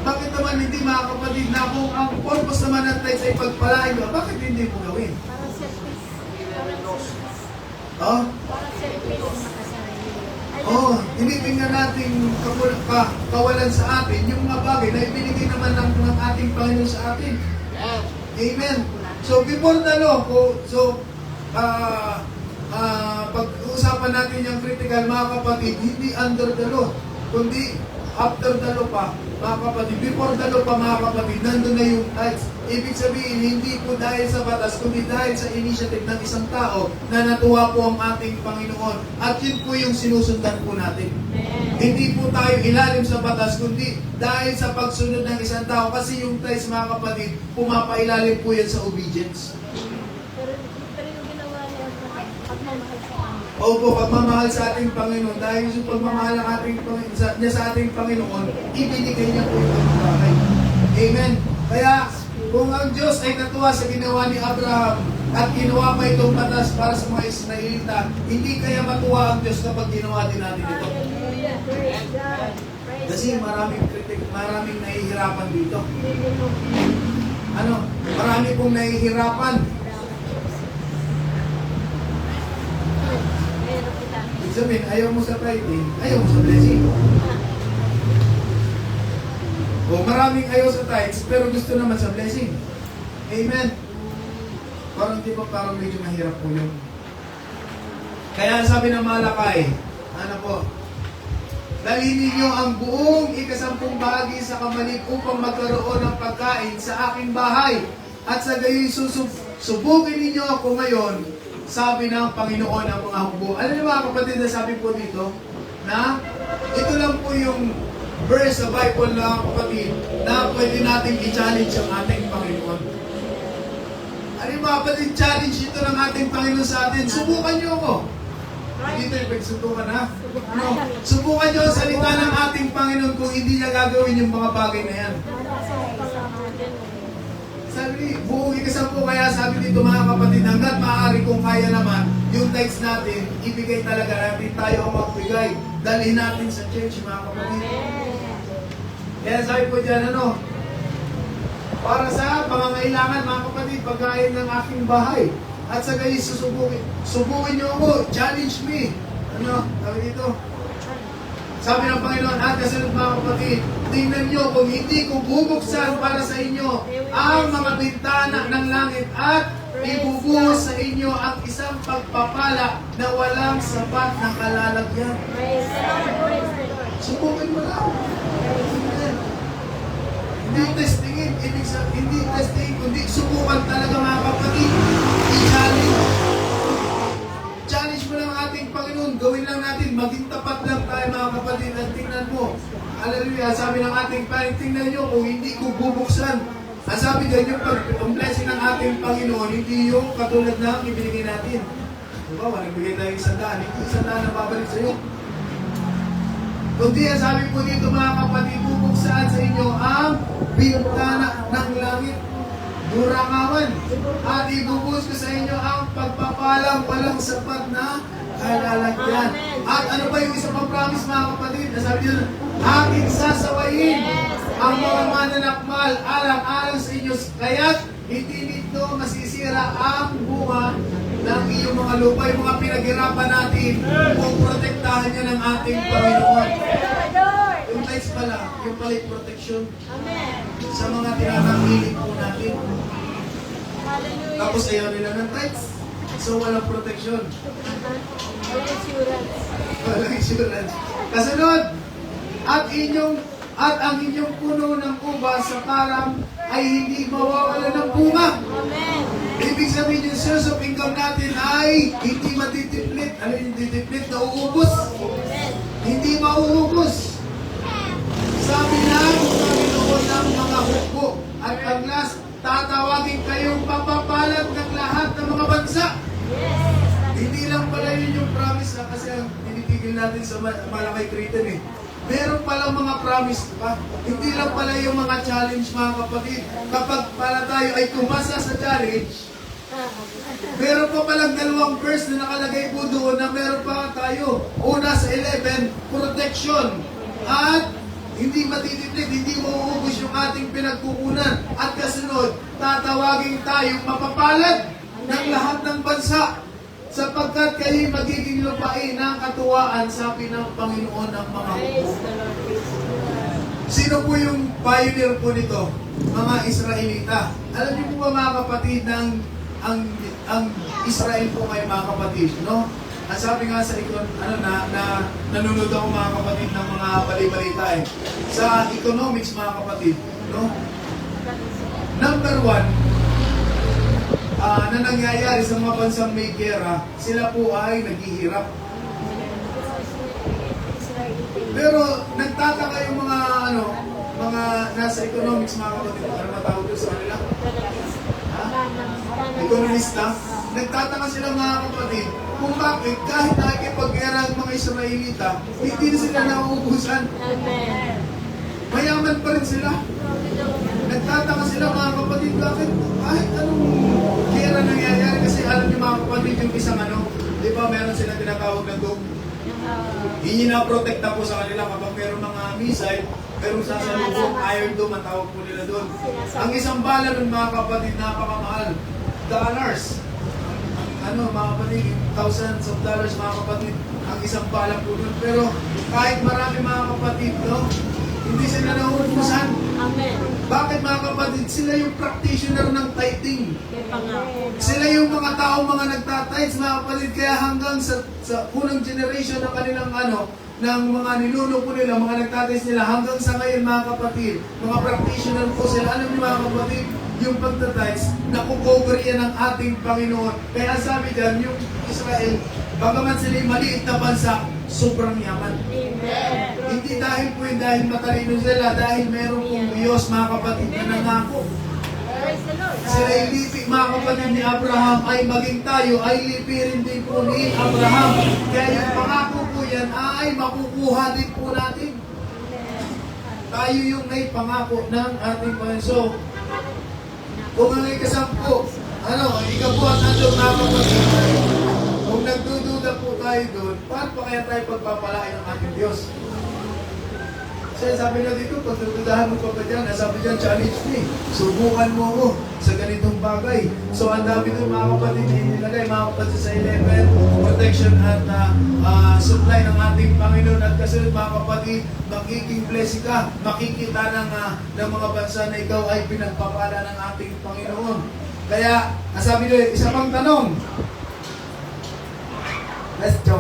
Bakit naman hindi, mga kapatid, na kung ang purpose naman ng tithes ay pagpalain mo, bakit hindi mo gawin? Parang selfish. Parang selfish. Oh? Parang selfish makasarili. Oh, tinitingnan natin kawalan sa atin yung mga bagay na ibinigay naman ng ating Panginoon sa atin. Amen. So before the law, pag-uusapan natin yung critical, mga kapatid, hindi under the law, kundi after the law pa, mga kapatid. Before the law pa, mga kapatid, nandun na yung tithes. Ibig sabihin, hindi po dahil sa batas, kundi dahil sa initiative ng isang tao na natuwa po ang ating Panginoon. At yun po yung sinusundan po natin. Hindi po tayo ilalim sa batas, kundi dahil sa pagsunod ng isang tao. Kasi yung tithes, mga kapatid, pumapailalim po yan sa obedience. Pero yung ginawa niya, pagmamahal sa kanya. Opo, pagmamahal sa ating Panginoon. Dahil yung pagmamahal ng ating niya sa ating Panginoon, ibinigay niya po yung bagay. Amen. Kaya, kung ang Diyos ay natuwa sa ginawa ni Abraham at ginawa pa itong batas para sa mga Israelita, hindi kaya matuwa ang Diyos kapag ginawa din natin ito. Hallelujah. Praise God. Praise Kasi God. maraming nahihirapan dito. Marami pong nahihirapan. Meron kita. Ibig sabihin, ayaw mo sa tithing, ayaw mo sa blessing. O maraming ayaw sa tithes, pero gusto naman sa blessing. Amen. Parang di ba, parang medyo mahirap po yun. Kaya sabi ng Malakay, ano po, dalhin ninyo ang buong ika-10 bahagi sa kamalig upang magkaroon ng pagkain sa aking bahay. At sa gayoy subukin ninyo ako ngayon, sabi ng Panginoon ang mga hukbo. Alam niyo, mga kapatid, na sabi po dito, na ito lang po yung verse sa Bible, na kapatid, na pwede natin i-challenge ang ating Panginoon. Ano yung mga kapatid, challenge ito ng ating Panginoon sa atin. Subukan niyo ako. Dito yung pagsubukan, ha? No. Subukan niyo ang salita ng ating Panginoon kung hindi niya gagawin yung mga bagay na yan. Sabi, buong ika-10, kaya sabi dito, mga kapatid, hanggat maaari kung kaya naman, yung tithes natin, ibigay talaga natin, tayo ang magbigay. Dalhin natin sa church, mga kapatid. Kaya sabi po dyan, para sa pangangailangan, mga kapatid, pagkain ng aking bahay. At sa gayon, subukin niyo ako, challenge me. Sabi dito. Sabi ng Panginoon, at kasunod, mga kapatid, tingnan niyo kung hindi ko bubuksan para sa inyo ang mga bintana ng langit at ibubuhos sa inyo ang isang pagpapala na walang sapat na kalalagyan. Praise the Lord. Praise the Lord. Subukin mo lang. Hindi testingin, hindi testingin, kundi subukan talaga, mga kapatid. I-challenge. Challenge mo lang ang ating Panginoon. Gawin lang natin, maging tapat lang tayo, mga kapatid. At tingnan mo, hallelujah, sabi ng ating Panginoon, tingnan nyo kung hindi ko bubuksan. Ang sabi dyan, yung blessing ng ating Panginoon, hindi yung katulad ng ibinigay natin. Diba, nagbigay tayo 100, hindi 100 na babalik sa'yo. Kundi ang sabi po dito, mga kapatid, ibubuhos ko sa inyo ang pagpapalang walang sapat na kalalagyan. At ano ba yung isa pang promise mga kapatid? Nasabi niyo, aking sasawayin ang mga mananakmal alang-alang sa inyo. Kaya't hindi nito masisira ang bunga ng iyong mga lupa, yung mga pinaghirapan natin kung protektahan niya ng ating Panginoon. Yung tithes pala, yung pala yung protection Amen. sa mga tinatangkilik po natin. Hallelujah. Tapos ayaw nila ng tithes. So walang protection. Walang insurance. Walang insurance. Kasunod, at ang inyong puno ng ubas sa karam ay hindi mawawala ng bunga. Amen. Ibig sabihin yung source of income natin ay hindi matitiplit. Ano yung titiplit? Nauubos. Amen. Hindi mauubos. Sabi ng Panginoon ng mga hukbo at ang last, tatawagin kayong papapalad ng lahat ng mga bansa. Yes. Hindi lang pala yun yung promise kasi ang tinitigil natin sa Malakay Cretan eh. Meron palang mga promise pa. Hindi lang pala yung mga challenge mga kapatid. Kapag pala tayo ay tumasa sa challenge, meron pa palang dalawang verse na nakalagay po doon na meron pa tayo. Una sa 11, protection. At hindi matitipid, hindi mauubos yung ating pinagkukunan. At kasunod, tatawagin tayong mapapalad ng lahat ng bansa sapagkat kayo magiging lupain ng katuwaan, sabi ng Panginoon ng mga Praise hukbo. the Lord. Praise the Lord. Sino po yung pioneer po nito? Mga Israelita. Alam niyo po ba mga kapatid ng ang Israel po kayo mga kapatid, no? At sabi nga sa nanonood ako mga kapatid ng mga bali-balita eh. Sa economics mga kapatid, no? Number one, na nangyayari sa mga bansang may gera, sila po ay naghihirap. Pero nagtataka yung mga mga nasa economics mga kapatid, ano matawag doon sa kanila? Ha? Ekonomista. Nagtataka sila mga kapatid kung bakit kahit nakikipag-gera ang mga Israelita, hindi na sila nauubusan. Amen. Mayaman pa rin sila. Nagtataka sila mga kapatid, bakit kahit anong gera nangyayari, kasi alam niyo mga kapatid yung isang di ba meron silang tinatawag na dome? Hindi na-protekta po sa kanila kapag meron mga missile, pero sasalubong, Iron Dome ang tawag po nila doon. Ang isang bala ng mga kapatid, napakamahal. Dollars. Mga kapatid, thousands of dollars mga kapatid, ang isang bala po doon. Pero kahit marami mga kapatid, hindi sila nauubusan. Amen. Bakit mga kapatid? Sila yung practitioner ng tithing. May pangako. Sila yung mga tao, mga nagtatides, mga kapatid. Kaya hanggang sa unang generation ng kanilang ng mga ninuno po nila, mga nagtatides nila, hanggang sa ngayon mga kapatid, mga practitioner po sila. Alam niyo mga kapatid, yung pagtatides, nakukover yan ng ating Panginoon. Kaya sabi dyan, yung Israel, bagaman sila yung maliit na bansa, sobrang yaman. Amen. Hindi dahil po yun, dahil matalino sila, dahil meron pong Diyos, mga kapatid, na nangako. Praise the Lord. Sila yung lipi, mga kapatid ni Abraham, ay maging tayo, ay lipi rin din po ni Abraham. Kaya yung pangako po yan, ay makukuha din po natin. Tayo yung may pangako ng ating Panginoon. So, kung ang ikasampu, ikapo at andong mga kapatid, kung nagdududa po tayo doon, paano pa kaya tayo pagpapalain ng ating Diyos? Kasi sabi na dito, pag nagdudahan mo pa ba dyan, sabi dyan, challenge me. Subukan mo ako sa ganitong bagay. So, ang dami doon mga kapatid, nilagay mga kapatid sa 11, protection at supply ng ating Panginoon. At kasunod mga kapatid, magiging blessing ka, makikita ng mga bansa na ikaw ay pinagpapala ng ating Panginoon. Kaya, sabi doon, isa pang tanong. Let's go.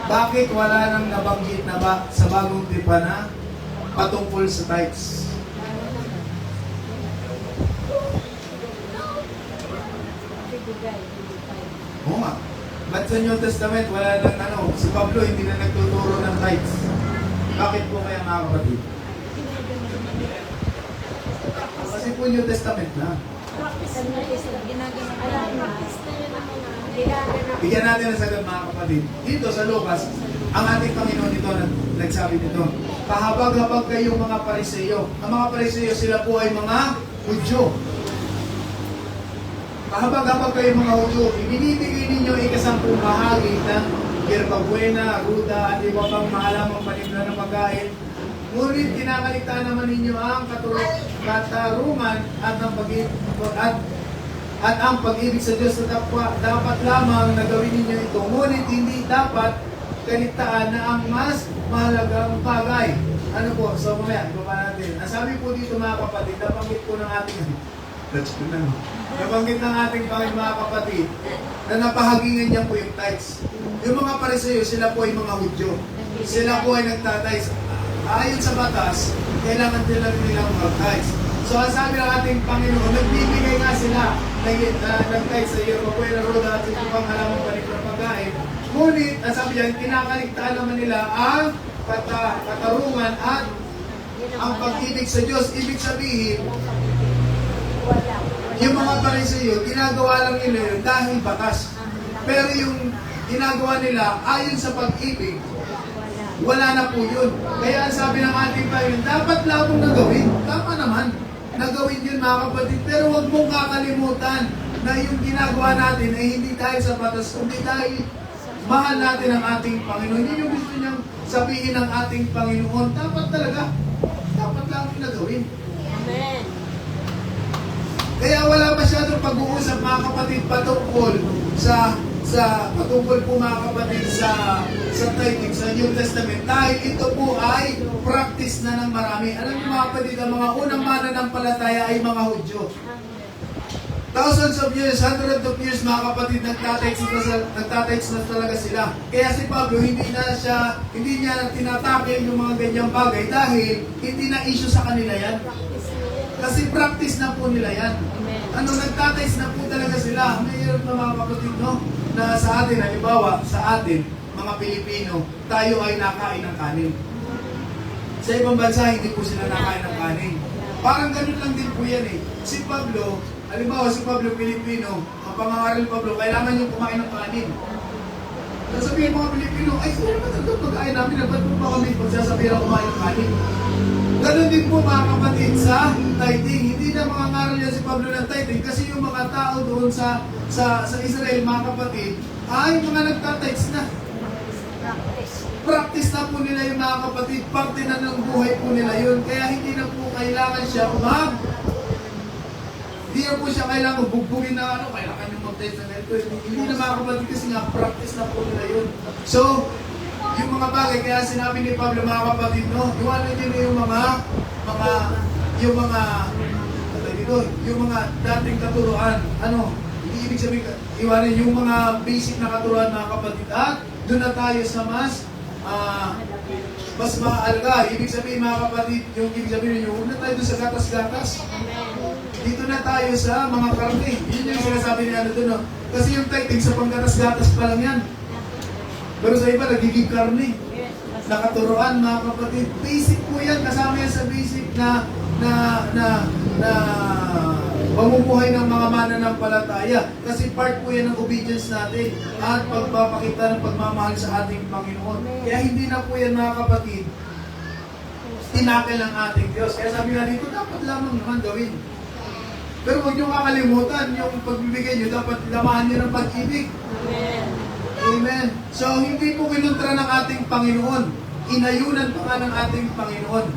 Bakit wala nang nabanggit na ba sa bagong tipa na patungkol sa tithes? Oo nga. Ba't sa New Testament wala nang si Pablo hindi na nagtuturo ng tithes? Bakit po kaya mga kapatid? Kasi po New Testament na. Bigyan natin ng sagot mga kapatid. Dito sa Lucas, ang ating Panginoon dito nagsabi dito, kahabag-habag kayong mga Pariseyo. Ang mga Pariseyo, sila po ay mga Hudyo. habang kayo mga Hudyo, ibinibigay ninyo ikasampung bahagi ng yerbabuena, ruda, at iba pang mahalamang panimla ng pagkain. Ngunit kinakaligtaan naman ninyo ang katarungan at ang pag-ibig sa Diyos na dapat lamang na gawin ninyo ito. Ngunit hindi dapat kaligtaan na ang mas mahalagang bagay. Ano po? So mamaya, ibaba natin. Ang sabi po dito mga kapatid, nabanggit po ng ating nabanggit ng ating Panginoon mga kapatid na napahagingan niya po yung tithes. Yung mga Pariseo, sila po ay mga Hudyo. Sila po ay nagtithes. Ayon sa batas, kailangan nilang mag-tithes. So ang sabi ng ating Panginoon, nagbibigay nga sila nag-tithes sa yerbabuena, ruda at ito pang halamang paniklang pagkain. Ngunit, ang sabi niya, kinakaligtaan naman nila ang katarungan at ang pag-ibig sa Diyos. Ibig sabihin, yung mga Pariseo, ginagawa lang nila yun dahil batas. Pero yung ginagawa nila ayon sa pag-ibig, wala na po yun. Kaya ang sabi ng ating Panginoon, dapat lamang na gawin. Tama naman, nagawin yun mga kapatid. Pero huwag mong kakalimutan na yung ginagawa natin ay hindi dahil sa batas, kundi dahil mahal natin ang ating Panginoon. Yun yung gusto niyang sabihin ng ating Panginoon. Dapat talaga, dapat lamang na gawin. Amen. Kaya wala masyadong pag-uusap mga kapatid patungkol patungkol po mga kapatid sa tithing sa New Testament dahil ito po ay practice na ng marami. Alam niyo mga kapatid, ang mga unang mananampalataya ay mga Hudyo. Thousands of years, hundreds of years mga kapatid, nagtatights na talaga sila. Kaya si Pablo hindi niya tinatake yung mga ganyang bagay dahil hindi na issue sa kanila yan. Kasi practice na po nila yan. Nagtatights na po talaga sila. Mayroon na mga kapatid, no? Na sa atin, halimbawa, sa atin, mga Pilipino, tayo ay nakain ng kanin. Sa ibang bansa, hindi po sila nakain ng kanin. Parang ganun lang din po yan eh. Si Pablo, halimbawa si Pablo Pilipino, ang pangangaral ni Pablo, kailangan niyong kumain ng kanin. Sasabihin mga Pilipino, ay sino naman ito pagkain namin, ba't po ba kami pagsasabihin na kumain ng kanin? Ganun din po mga kapatid sa tithing. Hindi na mga ngaral yan si Pablo ng tithing kasi yung mga tao doon sa Israel, mga kapatid, ay mga nagtatights na. Practice na po nila yung mga kapatid. Parte na ng buhay po nila yun. Kaya hindi na po kailangan siya hindi na po siya kailangan bugbugin na kailangan yung mag-tithe na ito. Hindi na mga kapatid kasi nga practice na po nila yun. So, yung mga bagay, kaya sinabi ni Pablo mga kapatid, no, iwanan nyo yung mga dating katuruan. Hindi ibig sabihin, iwanan yung mga basic na katuruan mga kapatid. At doon na tayo sa mas maalaga. Ibig sabihin mga kapatid, yung ibig sabihin nyo, huwag na tayo doon sa gatas-gatas. Dito na tayo sa mga karne. Yun yung sinasabi niya doon, no? Kasi yung tithing sa panggatas-gatas pa lang yan. Pero sa iba, nagiging karne. Nakaturuan, mga kapatid. Basic po yan. Kasama yan sa basic na pamumuhay ng mga mananampalataya. Kasi part po yan ng obedience natin at pagpapakita ng pagmamahal sa ating Panginoon. Kaya hindi na po yan, mga kapatid, tinakil ng ating Diyos. Kaya sabi nga dito, dapat lamang naman gawin. Pero huwag niyo kakalimutan, yung pagbibigay niyo, dapat lamahan niyo ng pag-ibig. Amen. Amen. So, hindi po kinontra ng ating Panginoon. Inayunan pa nga ng ating Panginoon.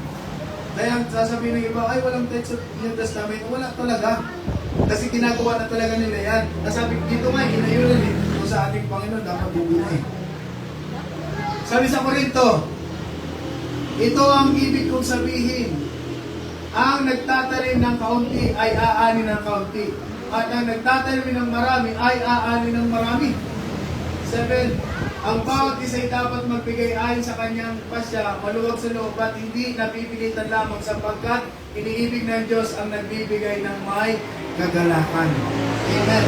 Kaya sasabihin ng iba, ay walang tithes sa New Testament. Wala talaga. Kasi ginagawa na talaga nila yan. Nasabi dito nga, inayunan eh. Kung sa ating Panginoon, dapat bubuhay. Sabi sa Korinto, ito ang ibig kong sabihin. Ang nagtatanim ng kaunti ay aani ng kaunti. At ang nagtatanim ng marami ay aani ng marami. 7. Ang bawat isa ay dapat magbigay ayon sa kanyang pasya, maluwag sa loob at hindi napipilitan lamang sapagkat iniibig ng Diyos ang nagbibigay ng may kagalakan. Amen.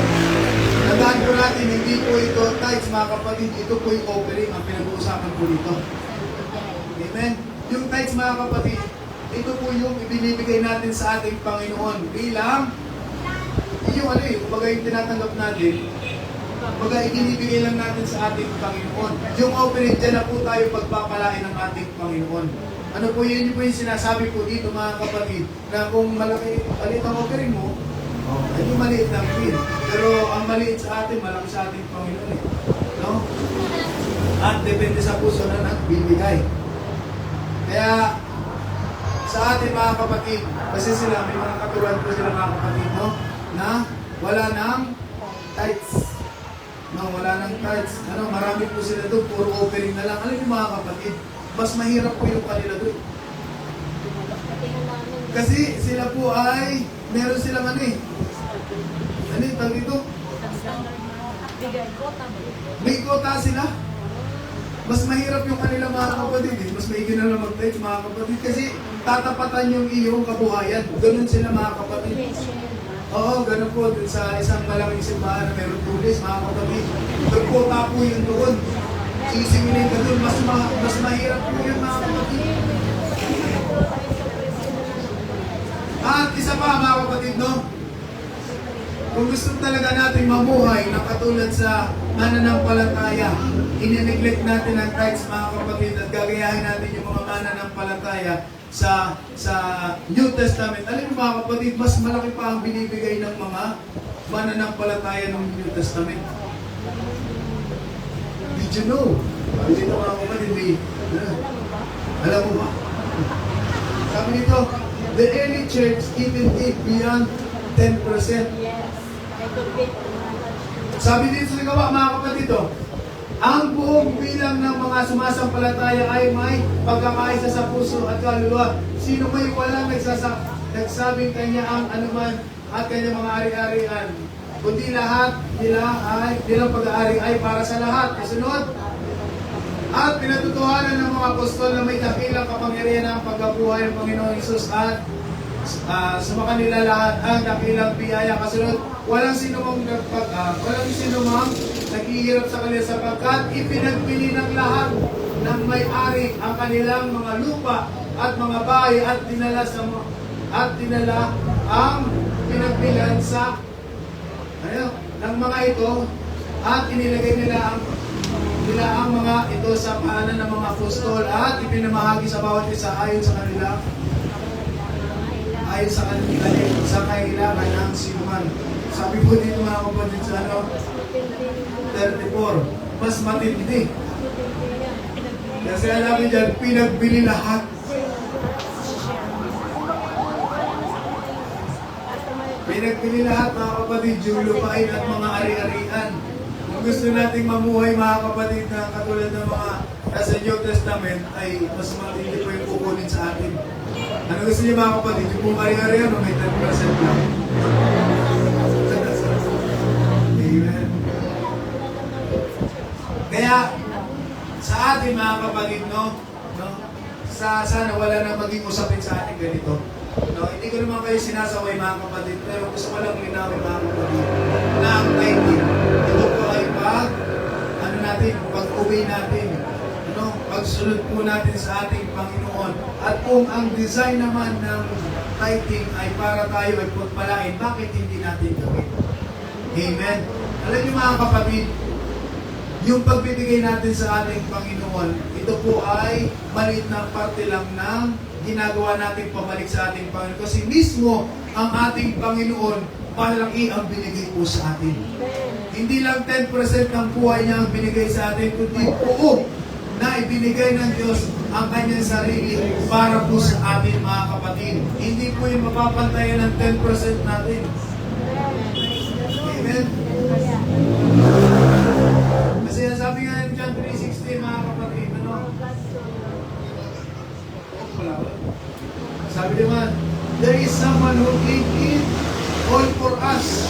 Tandaan po natin, hindi po ito tithes mga kapatid, ito po yung offering ang pinag-uusapan po dito. Amen. Yung tithes mga kapatid, ito po yung ibinibigay natin sa ating Panginoon bilang yung kumbaga yung tinatanggap natin. Pagka ikinibigay lang natin sa ating Panginoon. Yung offering, dyan na po tayo pagpapalain ng ating Panginoon. Ano po yun po yung sinasabi po dito mga kapatid, na kung malaki, alit ang offering mo, Oh, hindi maliit lang din. Pero ang maliit sa atin, malaki sa ating Panginoon eh. No? At depende sa puso na nagbibigay. Kaya, sa atin mga kapatid, kasi sila, may mga katulad po sila mga kapatid, no? Na wala nang tithes. No, wala nang tithes. Ano, marami po sila doon, puro offering na lang. Alam niyo mga kapatid, mas mahirap po yung kanila doon. Kasi sila po ay, meron silang ano eh. Ano yung tawag dito? May kota sila. Mas mahirap yung kanilang mga kapatid eh. Mas maigi na lang mag-tithes mga kapatid. Kasi tatapatan yung iyong kabuhayan. Ganun sila mga kapatid. Oo, ganun po. Dun sa isang malaking simbahan na meron tulis mga kapatid. Doon kota po yun doon. Sisingilin ka doon. Mas mahirap po yun mga kapatid. At isa pa mga kapatid, no? Kung gusto talaga natin mamuhay na katulad sa mananampalataya, inineglect natin ang tithes mga kapatid at gagayahin natin yung mga mananampalataya sa New Testament. Alam niyo mga kapatid, mas malaki pa ang binibigay ng mga mananampalataya ng New Testament. Did you know? Dito mga kapatid, alam mo ba? Sabi nito, the early church even gave beyond 10%. Sabi dito sa gawa mga kapatid, ang buong bilang ng mga sumasampalataya ay may pagkakaisa sa puso at kaluluwa. Sino may walang nagsabing kanya ang anuman at kanyang mga ari-arian, kundi lahat nilang pag-aari ay para sa lahat. Kasunod, at pinatutuhanan ng mga apostol na may dakilang kapangyarihan ng pagkabuhay ng Panginoon Hesus at sumakanila lahat ang dakilang biyaya. Kasunod, walang sinumang naghihirap sa kanila sapagkat ipinagbili ng lahat ng may-ari ang kanilang mga lupa at mga bahay at dinala ang pinagbilan sa ng mga ito at inilagay nila ang mga ito sa paanan ng mga apostol at ipinamahagi sa bawat isa ayon sa kailangan ng sinuman. Sabi po dito mga kapatid sa 34, mas matindi. Kasi alam dyan, pinagbili lahat. Pinagbili lahat mga kapatid, yung lupain at mga ari-arian. Kung gusto nating mamuhay mga kapatid na katulad ng mga nasa New Testament, ay mas matindi po yung kukunin sa atin. Ano gusto niyo mga kapatid? Yung buong ari-arian o may 10% lang? Amen. Kaya, sa atin mga kapatid, sana wala na maging usapin sa atin ganito. Hindi ko naman kayo sinasaway mga kapatid, pero gusto ko lang linawin mga kapatid na ang tithing, ito po ay pag-uwi natin, pagsunod po natin sa ating Panginoon. At kung ang design naman ng tithing ay para tayo ay pagpalain, bakit hindi natin gawin? Amen. Alam niyo mga kapatid, yung pagbibigay natin sa ating Panginoon, ito po ay maliit na parte lang ng ginagawa natin pabalik sa ating Panginoon. Kasi mismo ang ating Panginoon, malaki ang binigay po sa atin. Hindi lang 10% ng buhay niya ang binigay sa atin, kundi buo na ibinigay ng Diyos ang kanyang sarili para po sa atin mga kapatid. Hindi po yung mapapantayan ng 10% natin. Amen? Kasi sabi nga ng John 3:16 mga kapatid, sabi naman, there is someone who gave it all for us.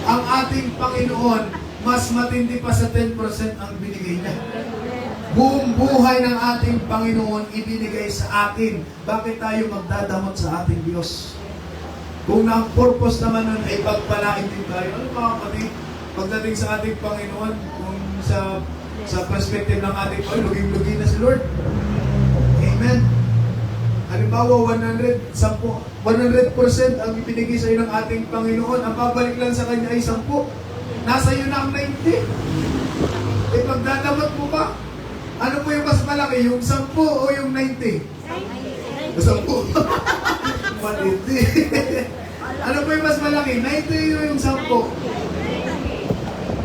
Ang ating Panginoon, mas matindi pa sa 10% ang binigay niya. Buong buhay ng ating Panginoon ibinigay sa atin. Bakit tayo magdadamot sa ating Diyos? Kung ang purpose naman nun ay pagpalain din tayo, mga kapatid, pagdating sa ating Panginoon, kung sa perspective ng ating Panginoon, luging-lugi na si Lord. Amen. Halimbawa, 100% ang ibinigay sa iyo ng ating Panginoon. Ang babalik lang sa Kanya ay 10. Nasa iyo na ang 90. Pagdadamot mo ba? Ano po yung mas malaki? Yung 10 o yung 90? 10. 10. Ano pa yung mas malaki? 90 yung 10.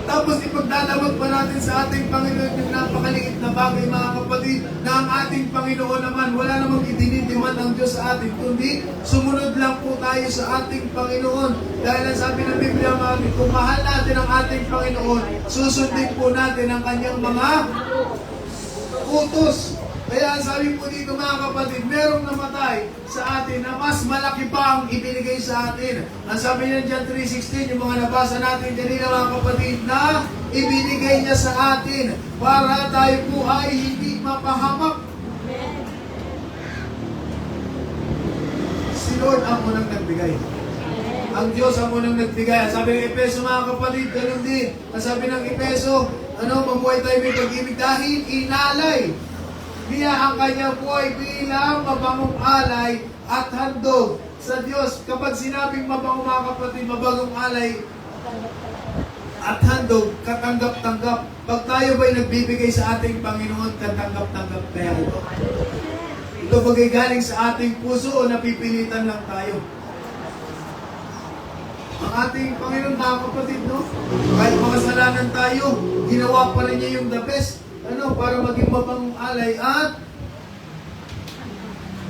Tapos ipagdadamag pa natin sa ating Panginoon yung napakaliit na bagay, mga kapatid, na ang ating Panginoon naman, wala namang idinidiman ng Diyos sa atin, kundi sumunod lang po tayo sa ating Panginoon. Dahil ang sabi ng Biblia, mga kapatid, kung mahal natin ang ating Panginoon, susundin po natin ang kanyang mga utos. Kaya ang sabi po dito, mga kapatid, merong namatay sa atin na mas malaki pa ang ibinigay sa atin. Ang sabi niya dyan 3:16, yung mga nabasa natin kanina, mga kapatid, na ibinigay niya sa atin para tayo po ay hindi mapahamak. Si Lord ang unang nagbigay. Ang Diyos ang unang nagbigay. Ang sabi ng Epeso, mga kapatid, ganun din. Ang sabi ng Epeso, mabuhay tayo may pag-ibig dahil inalay niya ang kanyang buhay bilang mabangong alay at handog sa Diyos. Kapag sinabing mabango, mga kapatid, mabangong alay at handog, katanggap-tanggap. Pag tayo ba'y nagbibigay sa ating Panginoon, katanggap-tanggap kaya ito? Ito bagay galing sa ating puso o napipilitan lang tayo? Ang ating Panginoon, mga kapatid, no? Kahit makasalanan tayo, ginawa pa rin niya yung the best. Para maging mabangong alay at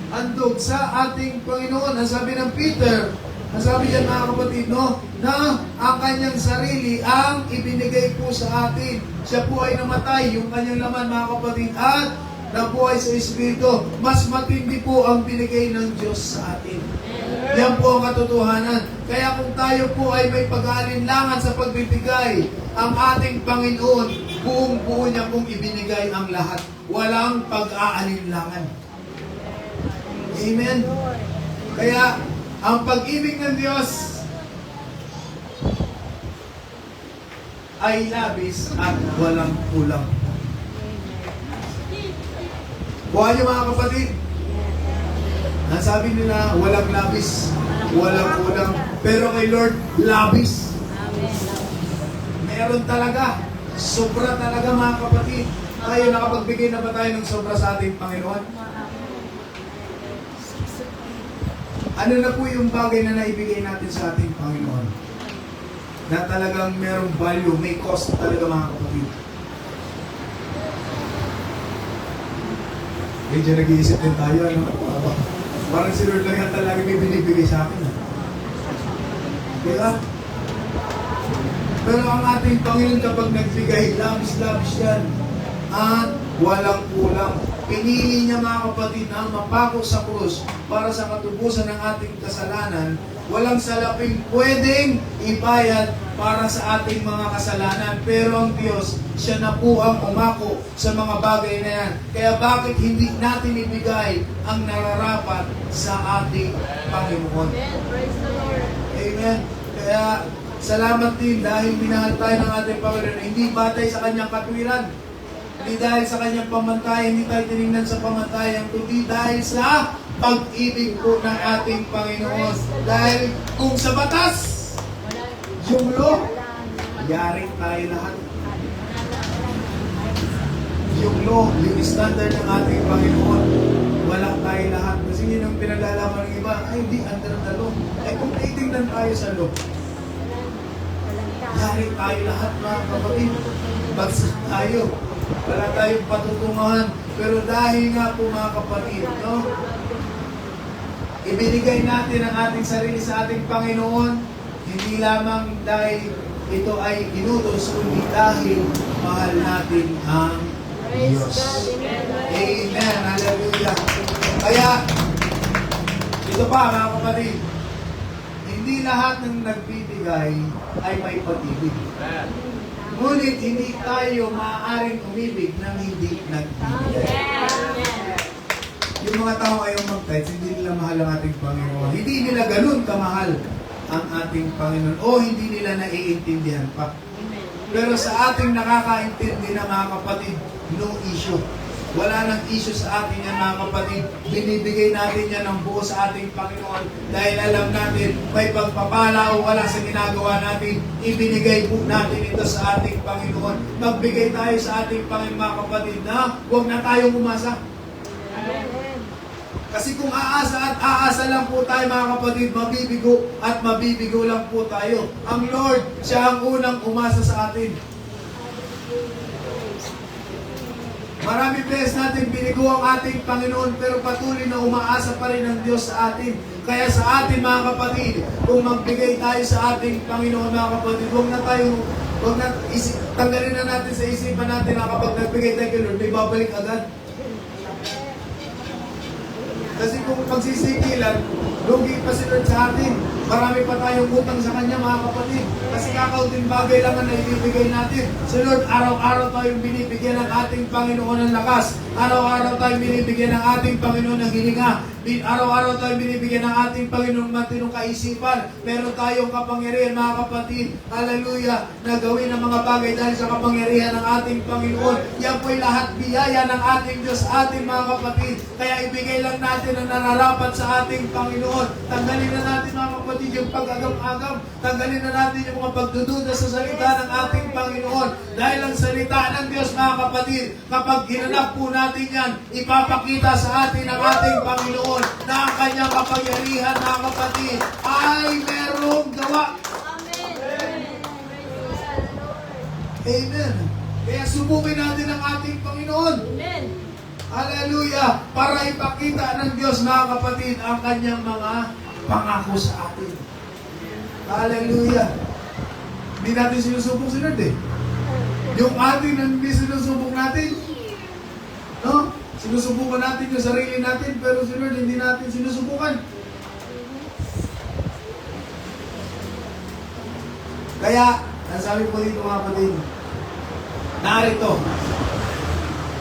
handog sa ating Panginoon. Ang sabi ng Peter, ang sabi niya, mga kapatid, no, na ang kanyang sarili ang ibinigay po sa atin. Siya po ay namatay, yung kanyang laman, mga kapatid, at nabuhay sa Espiritu. Mas matindi po ang binigay ng Diyos sa atin. Yan po ang katotohanan. Kaya kung tayo po ay may pag-aalinlangan sa pagbibigay, ang ating Panginoon, buong-buo niya pong ibinigay ang lahat. Walang pag-aalinlangan. Amen? Kaya, ang pag-ibig ng Diyos ay labis at walang kulang. Buhay niyo, mga kapatid. Ang sabi nila, walang labis, walang kulang. Pero kay Lord, labis. Meron talaga. Sobra talaga, mga kapatid. Tayo, nakapagbigay na ba tayo ng sobra sa ating Panginoon? Ano na po yung bagay na naibigay natin sa ating Panginoon? Na talagang merong value, may cost talaga, mga kapatid. Medyo nag-iisip din tayo, ano? Parang si Lord lang yan talaga may binibigay sa akin. Diba? Pero ang ating Panginoon kapag nagbigay, labis-labis yan. At walang kulang. Pinili niya, mga kapatid, na mapako sa krus para sa katubusan ng ating kasalanan. Walang salaping pwedeng ibayad para sa ating mga kasalanan. Pero ang Diyos, siya na po ang umako sa mga bagay na yan. Kaya bakit hindi natin ibigay ang nararapat sa ating Panginoon? Amen. Kaya salamat din dahil minahal tayo ng ating Panginoon. Hindi batay sa kanyang katwiran. Hindi dahil sa kanyang pamantayan, hindi tayo tinignan sa pamantayan, kundi dahil sa pag-ibig po ng ating Panginoon. Dahil kung sa batas, yung law, yari tayo lahat. Yung law, yung standard ng ating Panginoon, wala tayo lahat. Kasi yun ang pinaglalaman ng iba, ay hindi under the law. Ay kung titignan tayo sa law, yari tayo lahat, mga kapatid. Bagsak tayo. Wala tayong patutunguhan. Pero dahil nga po, mga kapatid, no? Ibinigay natin ang ating sarili sa ating Panginoon, hindi lamang dahil ito ay inutos, kundi dahil mahal natin ang Diyos. Amen. Hallelujah. Kaya, ito pa, mga kapatid, hindi lahat ng nagbibigay ay may pag-ibig. Ngunit hindi tayo maaaring umibig nang hindi nagbibigay. Yung mga tao ayaw mag-tithes, hindi nila mahal ang ating Panginoon. Hindi nila ganun kamahal ang ating Panginoon o hindi nila naiintindihan pa. Pero sa ating nakakaintindi na, mga kapatid, no issue. Wala nang issue sa atin yan, mga kapatid. Binibigay natin yan ng buo sa ating Panginoon dahil alam natin may pagpapala o wala sa ginagawa natin. Ibinigay po natin ito sa ating Panginoon. Magbigay tayo sa ating Panginoon, mga kapatid, na huwag na tayong umasa. Kasi kung aasa at aasa lang po tayo mga kapatid, mabibigo at mabibigo lang po tayo. Ang Lord, siya ang unang umasa sa atin. Marami beses natin binigo ang ating Panginoon pero patuloy na umaasa pa rin ang Diyos sa atin. Kaya sa atin mga kapatid, kung magbigay tayo sa ating Panginoon mga kapatid, tanggalin na natin sa isipan natin na kapag nagbigay tayo kay Lord, may babalik agad. Kasi kung pagsisikilan, lugi pa si Lord sa atin. Marami pa tayong utang sa Kanya mga kapatid. Kasi kakaunting bagay lang ang naibibigay natin. Si Lord, araw-araw tayong binibigyan ng ating Panginoon ng lakas. Araw-araw tayong binibigyan ng ating Panginoon ng hininga. Araw-araw tayong binibigyan ng ating Panginoon matinong kaisipan. Meron tayong kapangyarihan mga kapatid. Hallelujah. Na gawin ang mga bagay dahil sa kapangyarihan ng ating Panginoon. Yan po'y lahat biyaya ng ating Diyos sa ating mga kapatid. Kaya ibigay lang natin ang nararapat sa ating Panginoon. Tanggalin na natin mga kapatid yung pag-agam-agam. Tanggalin na natin yung mga pagdududa sa salita ng ating Panginoon. Dahil ang salita ng Diyos mga kapatid, kapag ginanap po natin yan, ipapakita sa atin ang ating Panginoon na ang kanyang kapangyarihan mga kapatid ay merong gawa. Amen. Kaya subukin natin ang ating Panginoon. Amen. Hallelujah! Para ipakita ng Diyos mga kapatid ang kanyang mga pangako sa atin. Hallelujah! Hindi natin sinusubok si Lord eh. Yung atin na hindi sinusubok natin. No? Sinusubukan natin yung sarili natin, pero si Lord hindi natin sinusubukan. Kaya, ang sabi po dito mga kapatid, narito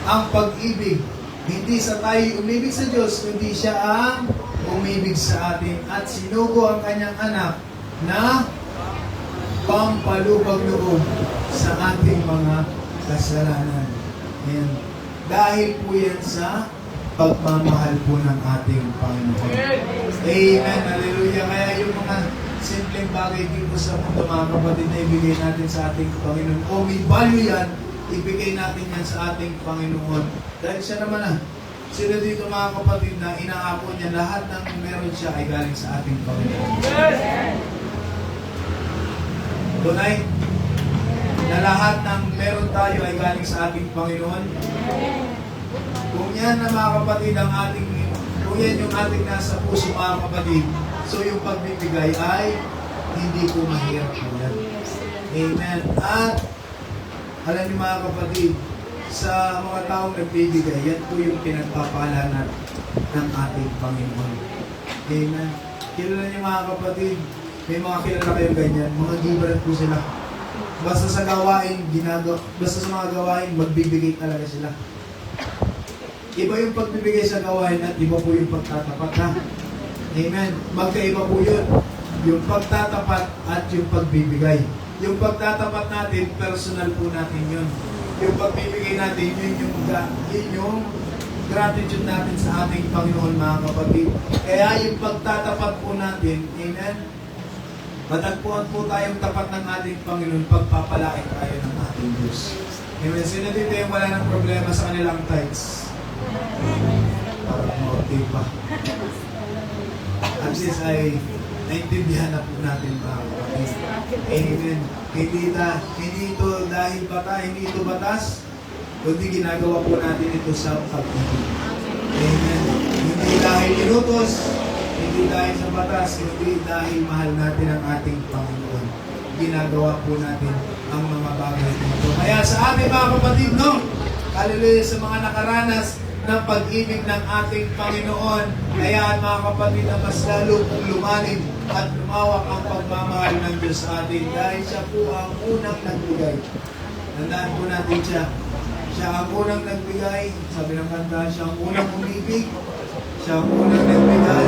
ang pag-ibig. Hindi sa tayo umibig sa Diyos, kundi siya ang umibig sa atin at sinugo ang kanyang anak na pampalubag-loob sa ating mga kasalanan. Ayan. Dahil po yan sa pagmamahal po ng ating Panginoon. Amen. Hallelujah. Kaya yung mga simpleng bagay dito sa mundo, mga kapatid, na ibigay natin sa ating Panginoon. O may value yan, ibigay natin yan sa ating Panginoon. Dahil siya naman sila dito mga kapatid na inaako niya lahat ng meron siya ay galing sa ating Panginoon. Tunay na lahat ng meron tayo ay galing sa ating Panginoon. Kung yan na mga kapatid ang ating, kung yan yung ating nasa puso mga kapatid, so yung pagbibigay ay hindi po mahirap po yan. Amen. At alam niyo mga kapatid, sa mga taong nagbibigay, yan po yung pinagpapalanan ng ating Panginoon. Amen. Kilala niyo mga kapatid, may mga kilala kayong ganyan, mga giver po sila. Basta sa gawain, basta sa mga gawain, magbibigay talaga sila. Iba yung pagbibigay sa gawain at iba po yung pagtatapat na. Amen. Magkaiba po yun. Yung pagtatapat at yung pagbibigay. Yung pagtatapat natin, personal po natin yun. Yung pagbibigay natin, yun yung gratitude natin sa ating Panginoon mga kapatid. Kaya yung pagtatapat po natin, amen, matagpuan po tayong tapat ng ating Panginoon, pagpapalaki tayo ng ating Diyos. Amen. Sino dito yung wala ng problema sa kanilang tithes? Parang okay pa. At least ay naintindihan na po natin mga kapatid. Amen. Hindi ito dahil hindi ito batas, kundi ginagawa po natin ito sa pag-ibig. Amen. Hindi dahil inutos, hindi dahil sa batas, kundi dahil mahal natin ang ating Panginoon. Ginagawa po natin ang mga bagay dito. Kaya sa ating mga kapatid, no? Hallelujah, sa mga nakaranas ng pag-ibig ng ating Panginoon. Kaya mga kapatid na mas lalo pong lumalim at lumawak ang pagmamahal ng Diyos sa atin dahil siya po ang unang nagbigay. Tandaan po natin siya. Siya ang unang nagbigay. Sabi ng kanta, siya ang unang umibig. Siya ang unang nagbigay.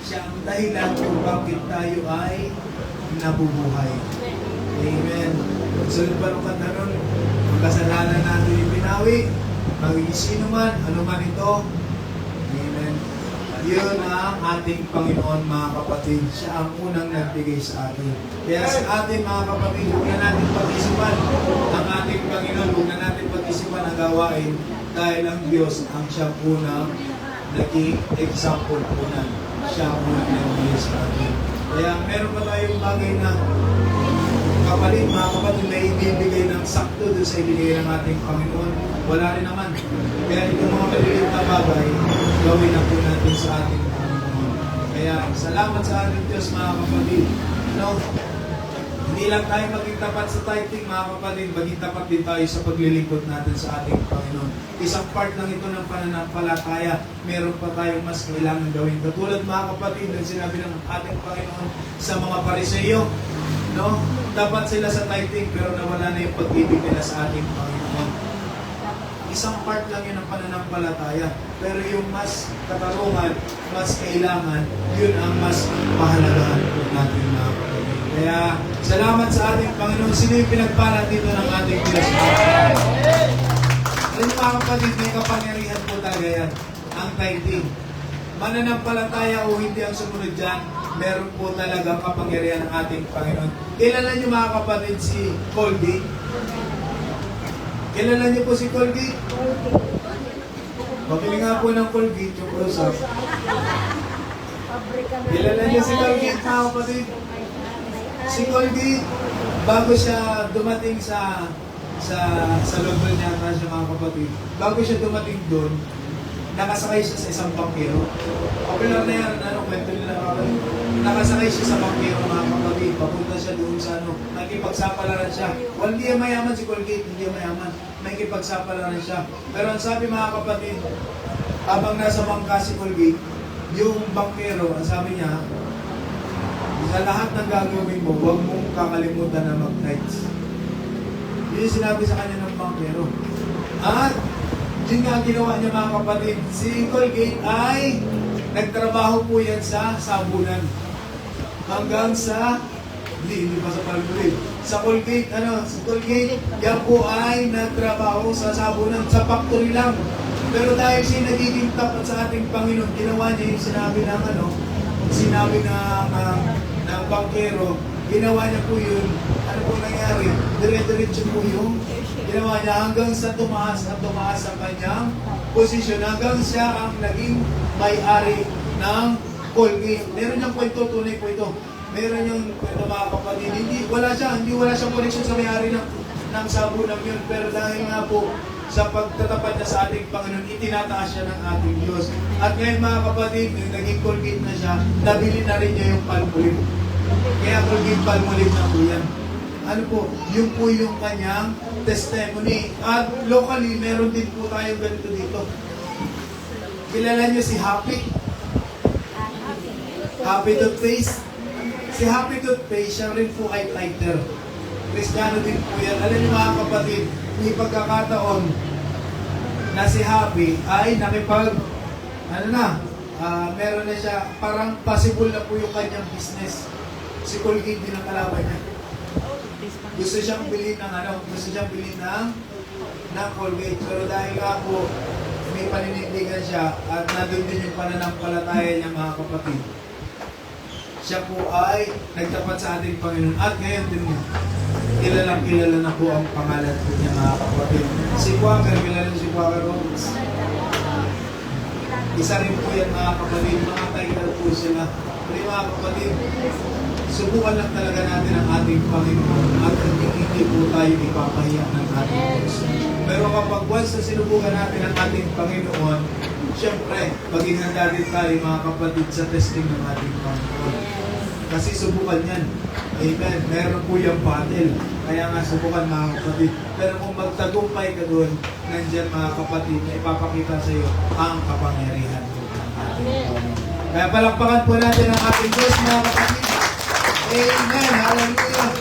Siya ang dahilan kung bakit tayo ay nabubuhay. Amen. Sunod pa nung kanta nun, ang kasalanan natin yung binawi. Maging sino man, ano man ito. Amen. Yun ang ating Panginoon mga kapatid. Siya ang unang nagbigay sa atin. Kaya sa atin mga kapatid, huwag na natin pag-isipan ang ating Panginoon. Huwag na natin pag-isipan ang gawain dahil ang Diyos ang siyang unang naging example po na siya po na nagbigay sa atin. Kaya meron pa tayong bagay na kapalit, mga kapatid, na ibibigay ng sakto doon sa ibigay ng ating Panginoon. Wala rin naman. Kaya itong mga maliliit na bagay, gawin na po natin sa ating Panginoon. Kaya salamat sa ating Diyos, mga kapatid. No? Hindi lang tayo maging tapat sa tithing, mga kapatid, maging tapat din tayo sa paglilingkod natin sa ating Panginoon. Isang part lang ito ng pananampalataya, meron pa tayong mas kailangan gawin. Katulad, mga kapatid, ng sinabi ng ating Panginoon sa mga Pariseo, no? Dapat sila sa tithing pero nawala na yung pag-ibig nila sa ating Panginoon. Isang part lang yun ng pananampalataya, pero yung mas katarungan, mas kailangan, yun ang mas pahalagahan po natin, mga kapatid. Kaya, salamat sa ating Panginoon. Sino yung pinagpala dito ng ating Diyos? Alam niyo, mga kapatid, may kapangyarihan po talaga yan. Ang tithing. Mananampalataya o hindi ang sumunod dyan, meron po talaga kapangyarihan ng ating Panginoon. Kilala niyo, mga kapatid, si Colgate? Kilala niyo po si Colgate? Pabili nga po ng Colgate yung usap. Kilala niyo si Colgate, mga kapatid? Si Colgate, bago siya dumating sa London yata siya, mga kapatid, bago siya dumating doon, nakasakay siya sa isang bangkero. Popular na yan, kwento nila, kapatid. Nakasakay siya sa bangkero, mga kapatid. Papunta siya doon sa nakikipagsapalaran siya. Well, hindi yan mayaman si Colgate, hindi yan mayaman. Nakikipagsapalaran siya. Pero ang sabi, mga kapatid, habang nasa bangka si Colgate, yung bangkero, ang sabi niya, sa lahat ng gagawin mo, huwag mong kakalimutan na mag-tithes. Yun yung sinabi sa kanya ng bangkero. At yun nga ginawa niya, mga kapatid. Si Colgate ay nagtrabaho po yan sa sabunan. Hanggang sa, hindi pa sa Palmolive. Sa Colgate, sa Colgate, yan po ay nagtrabaho sa sabunan, sa factory lang. Pero dahil siya nagiging tapat sa ating Panginoon, ginawa niya yung sinabi ng bangkero, ginawa niya po yun. Ano po nangyari? Dire-diretso po yung ginawa niya hanggang sa tumaas sa kanyang posisyon, hanggang siya ang naging may-ari ng Colgate. Meron niyang kwento, tunay po ito. Meron niyang kwento, mga kapatid. Hindi wala siyang connection sa may-ari ng sabunang yun. Pero dahil nga po sa pagtatapat niya sa ating Panginoon, itinataas siya ng ating Diyos. At ngayon, mga kapatid, naging Colgate na siya, nabili na rin niya yung Palmolive. Kaya Colgate Palmolive na po yan. Ano po, yun po yung kanyang testimony. At locally, meron din po tayong ganito dito. Kilala niyo si Happy? Happy Toothpaste? Si Happy Toothpaste, siya rin po ay tither. Kristiyano din po yan. Alam niyo, mga kapatid, may pagkakataon na si Happy ay meron na siya, parang possible na po yung kanyang business. Si Colgate din ang kalaban niya. Gusto siyang bilhin ng Colgate. Pero dahil nga po, may paninindigan siya at nandun din yung pananampalataya niya, mga kapatid. Siya po ay nagtapat sa ating Panginoon. At ngayon din mo, kilala na po ang pangalan po niya, mga kapatid. Si Quaker, kilala si Quaker Rhodes. Isa rin po yan, mga kapatid. Mga title po sila. Pero mga kapatid, subukan lang talaga natin ang ating Panginoon at hindi po tayo ipapahiya ng ating Diyos. Pero kapag once na sinubukan natin ang ating Panginoon, siyempre, maging handa din tayo, mga kapatid, sa testing ng ating Panginoon. Kasi subukan yan. Amen. Meron po yung battle. Kaya nga subukan, mga kapatid. Pero kung magtagumpay ka doon, nandyan, mga kapatid, na ipapakita sa iyo ang kapangyarihan ng ating Panginoon. Kaya palakpakan po natin ang ating Diyos, mga kapatid. Amen. Hallelujah.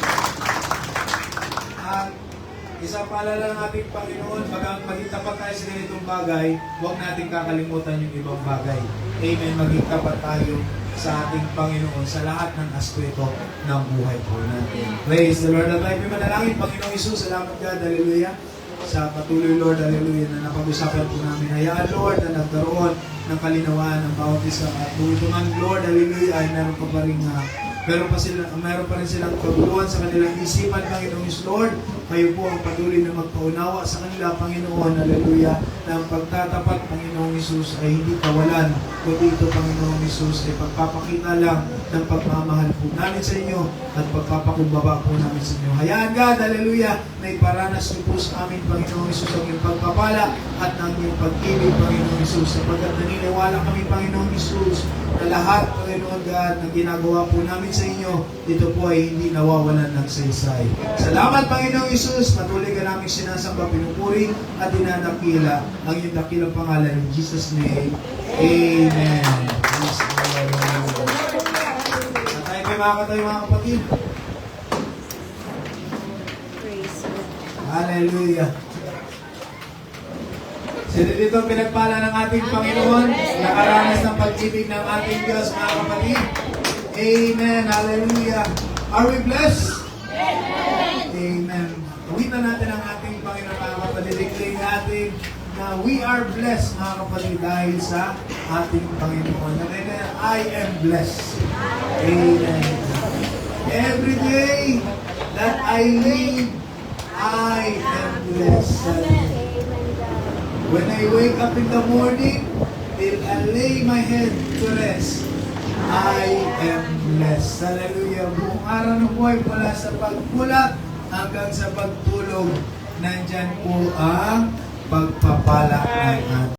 At isang paalala ng ating Panginoon, maging tapat tayo sa ganitong bagay, huwag natin kakalimutan yung ibang bagay. Amen. Maging tapat tayo sa ating Panginoon sa lahat ng aspeto ng buhay po natin. Praise the Lord. At tayo manalangin, Panginoong Isus, salamat God, hallelujah, sa patuloy, Lord, hallelujah, na napag-usapan po namin. Hayaan, Lord, na nagkaroon ng kalinawan ng bawat isa. At kung ito man, Lord, hallelujah, ay meron ka pa rin Meron pa rin silang kaguluhan sa kanilang isipan, Panginoong Lord. Kayo po ang patuloy na magpaunawa sa kanila, Panginoon, hallelujah, na ang pagtatapat, Panginoong Isus, ay hindi kawalan, kundi ito, Panginoong Isus, ay pagpapakita lang ng pagmamahal po namin sa inyo at pagpapakumbaba po namin sa inyo. Hayaan God, hallelujah, na iparanas niyo po sa amin, Panginoong Isus, ang iyong pagpapala at ng iyong pag-ibig, Panginoong Isus, sapagkat naniniwala kami, Panginoong Isus, na lahat, Panginoon God, na ginagawa po namin sa inyo, ito po ay hindi nawawalan ng saysay. Salamat, Panginoong Isus, patuloy ka namin sinasamba, pinupuri at dinadakila ang iyong dakilang pangalan. In Jesus' name, Amen. Praise the Lord. At tayo may makakatayo, mga kapatid. Praise God. Hallelujah. Sino dito pinagpala ng ating Panginoon, nakaranas ng pag-ibig ng ating Diyos, mga kapatid? Amen. Hallelujah. Are we blessed? Amen. Tawitan natin ang ating Panginoon, mga kapatid. Declare natin na we are blessed, mga kapatid, dahil sa ating Panginoon. I am blessed. Amen. Every day that I live, I am blessed. Amen, God. When I wake up in the morning, till I lay my head to rest, I am blessed. Hallelujah. Buong araw ng buhay mula sa pagmulat hanggang sa pagtulog, nandyan po ang pagpapala ng ating